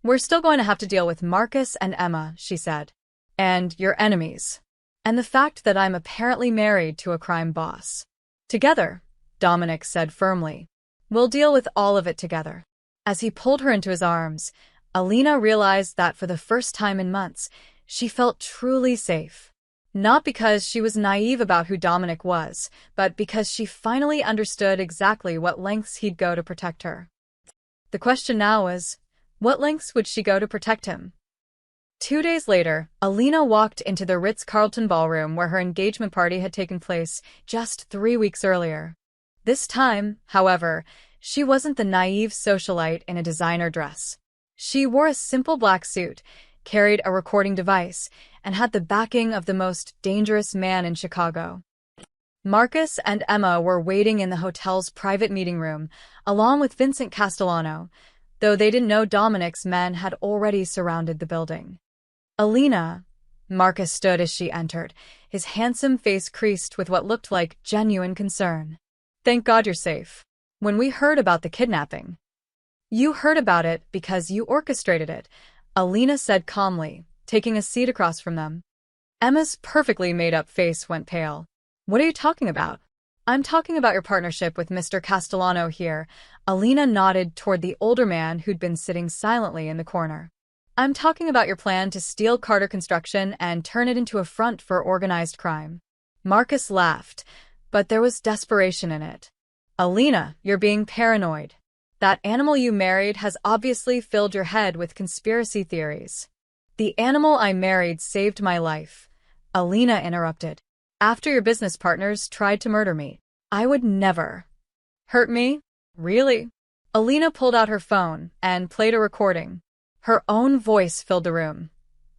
We're still going to have to deal with Marcus and Emma, she said. And your enemies. And the fact that I'm apparently married to a crime boss. Together, Dominic said firmly. We'll deal with all of it together. As he pulled her into his arms, Alina realized that for the first time in months, she felt truly safe. Not because she was naive about who Dominic was, but because she finally understood exactly what lengths he'd go to protect her. The question now was, what lengths would she go to protect him? 2 days later, Alina walked into the Ritz-Carlton ballroom where her engagement party had taken place just 3 weeks earlier. This time, however, she wasn't the naive socialite in a designer dress. She wore a simple black suit, carried a recording device, and had the backing of the most dangerous man in Chicago. Marcus and Emma were waiting in the hotel's private meeting room, along with Vincent Castellano, though they didn't know Dominic's men had already surrounded the building. Alina, Marcus stood as she entered, his handsome face creased with what looked like genuine concern. Thank God you're safe. When we heard about the kidnapping. You heard about it because you orchestrated it, Alina said calmly, taking a seat across from them. Emma's perfectly made-up face went pale. What are you talking about? I'm talking about your partnership with Mr. Castellano here. Alina nodded toward the older man who'd been sitting silently in the corner. I'm talking about your plan to steal Carter Construction and turn it into a front for organized crime. Marcus laughed, but there was desperation in it. Alina, you're being paranoid. That animal you married has obviously filled your head with conspiracy theories. The animal I married saved my life, Alina interrupted. After your business partners tried to murder me, I would never. Hurt me? Really? Alina pulled out her phone and played a recording. Her own voice filled the room.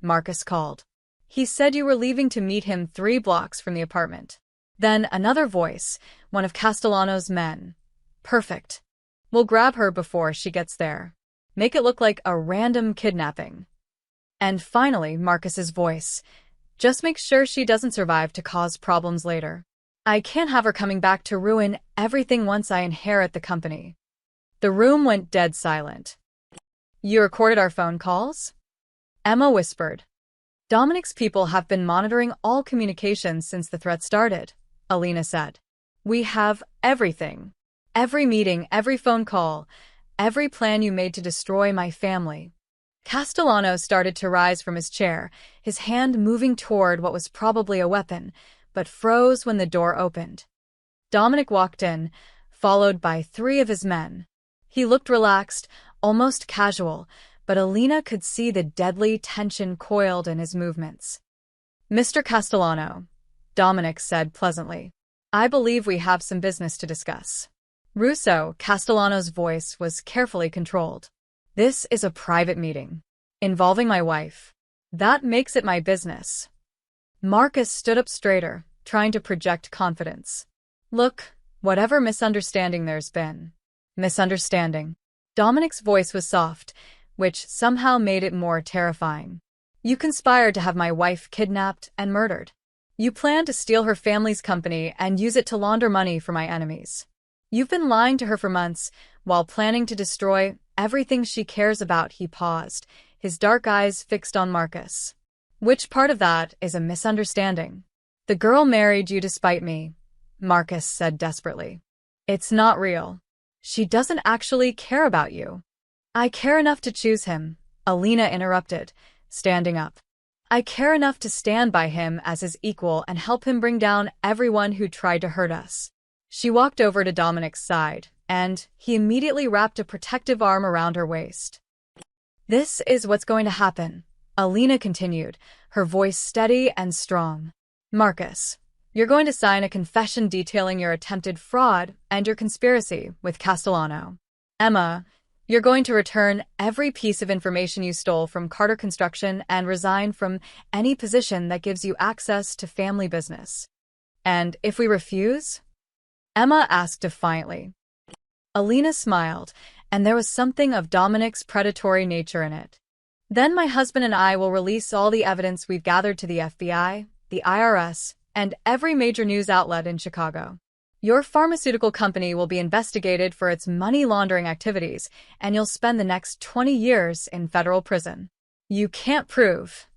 Marcus called. He said you were leaving to meet him 3 blocks from the apartment. Then another voice, one of Castellano's men. Perfect. We'll grab her before she gets there. Make it look like a random kidnapping. And finally, Marcus's voice. Just make sure she doesn't survive to cause problems later. I can't have her coming back to ruin everything once I inherit the company. The room went dead silent. You recorded our phone calls? Emma whispered. Dominic's people have been monitoring all communications since the threat started, Alina said. We have everything. Every meeting, every phone call, every plan you made to destroy my family. Castellano started to rise from his chair, his hand moving toward what was probably a weapon, but froze when the door opened. Dominic walked in, followed by 3 of his men. He looked relaxed, almost casual, but Alina could see the deadly tension coiled in his movements. Mr. Castellano, Dominic said pleasantly, I believe we have some business to discuss. Russo, Castellano's voice was carefully controlled. This is a private meeting. Involving my wife. That makes it my business. Marcus stood up straighter, trying to project confidence. Look, whatever misunderstanding there's been. Misunderstanding. Dominic's voice was soft, which somehow made it more terrifying. You conspired to have my wife kidnapped and murdered. You planned to steal her family's company and use it to launder money for my enemies. You've been lying to her for months, while planning to destroy everything she cares about. He paused, his dark eyes fixed on Marcus. Which part of that is a misunderstanding? The girl married you to spite me, Marcus said desperately. It's not real. She doesn't actually care about you. I care enough to choose him, Alina interrupted, standing up. I care enough to stand by him as his equal and help him bring down everyone who tried to hurt us. She walked over to Dominic's side, and he immediately wrapped a protective arm around her waist. This is what's going to happen, Alina continued, her voice steady and strong. Marcus, you're going to sign a confession detailing your attempted fraud and your conspiracy with Castellano. Emma, you're going to return every piece of information you stole from Carter Construction and resign from any position that gives you access to family business. And if we refuse? Emma asked defiantly. Alina smiled, and there was something of Dominic's predatory nature in it. Then my husband and I will release all the evidence we've gathered to the FBI, the IRS, and every major news outlet in Chicago. Your pharmaceutical company will be investigated for its money laundering activities, and you'll spend the next 20 years in federal prison. You can't prove.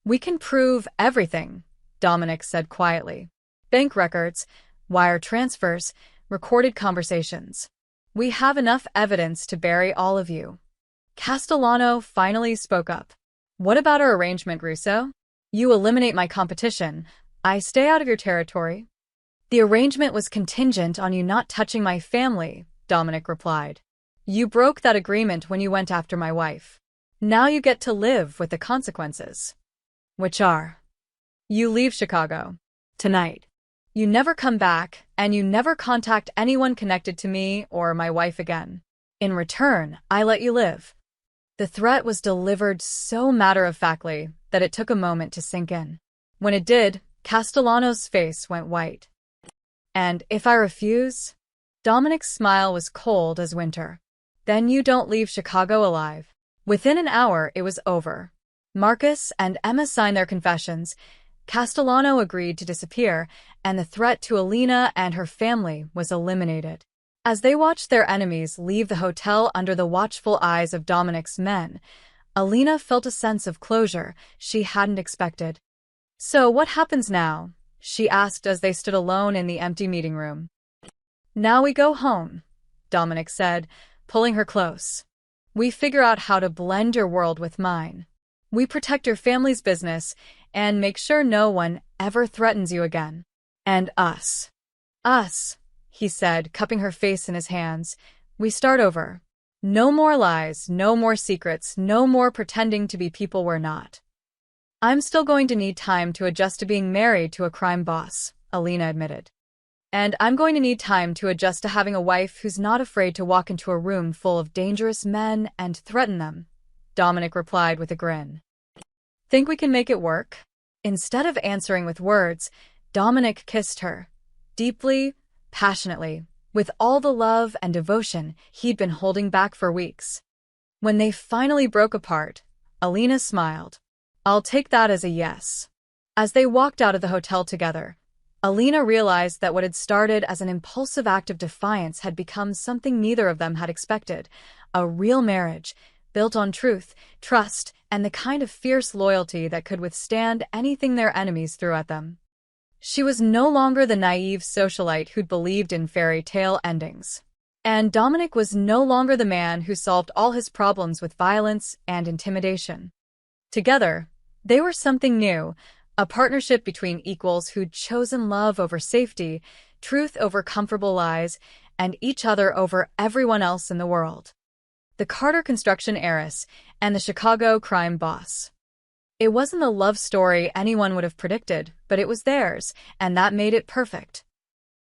We can prove everything, Dominic said quietly. Bank records, wire transfers, recorded conversations. We have enough evidence to bury all of you. Castellano finally spoke up. What about our arrangement, Russo? You eliminate my competition. I stay out of your territory. The arrangement was contingent on you not touching my family, Dominic replied. You broke that agreement when you went after my wife. Now you get to live with the consequences, which are, you leave Chicago tonight. You never come back, and you never contact anyone connected to me or my wife again. In return, I let you live. The threat was delivered so matter-of-factly that it took a moment to sink in. When it did, Castellano's face went white. And if I refuse? Dominic's smile was cold as winter. Then you don't leave Chicago alive. Within an hour, it was over. Marcus and Emma signed their confessions. Castellano agreed to disappear, and the threat to Alina and her family was eliminated. As they watched their enemies leave the hotel under the watchful eyes of Dominic's men, Alina felt a sense of closure she hadn't expected. "So what happens now?" she asked as they stood alone in the empty meeting room. "Now we go home," Dominic said, pulling her close. "We figure out how to blend your world with mine. We protect your family's business and make sure no one ever threatens you again. And us. Us," he said, cupping her face in his hands. "We start over. No more lies, no more secrets, no more pretending to be people we're not." "I'm still going to need time to adjust to being married to a crime boss," Alina admitted. "And I'm going to need time to adjust to having a wife who's not afraid to walk into a room full of dangerous men and threaten them," Dominic replied with a grin. "Think we can make it work?" Instead of answering with words, Dominic kissed her, deeply, passionately, with all the love and devotion he'd been holding back for weeks. When they finally broke apart, Alina smiled. "I'll take that as a yes." As they walked out of the hotel together, Alina realized that what had started as an impulsive act of defiance had become something neither of them had expected, a real marriage, built on truth, trust, and the kind of fierce loyalty that could withstand anything their enemies threw at them. She was no longer the naive socialite who'd believed in fairy tale endings. And Dominic was no longer the man who solved all his problems with violence and intimidation. Together, they were something new, a partnership between equals who'd chosen love over safety, truth over comfortable lies, and each other over everyone else in the world. The Carter construction heiress and the Chicago crime boss. It wasn't the love story anyone would have predicted, but it was theirs, and that made it perfect.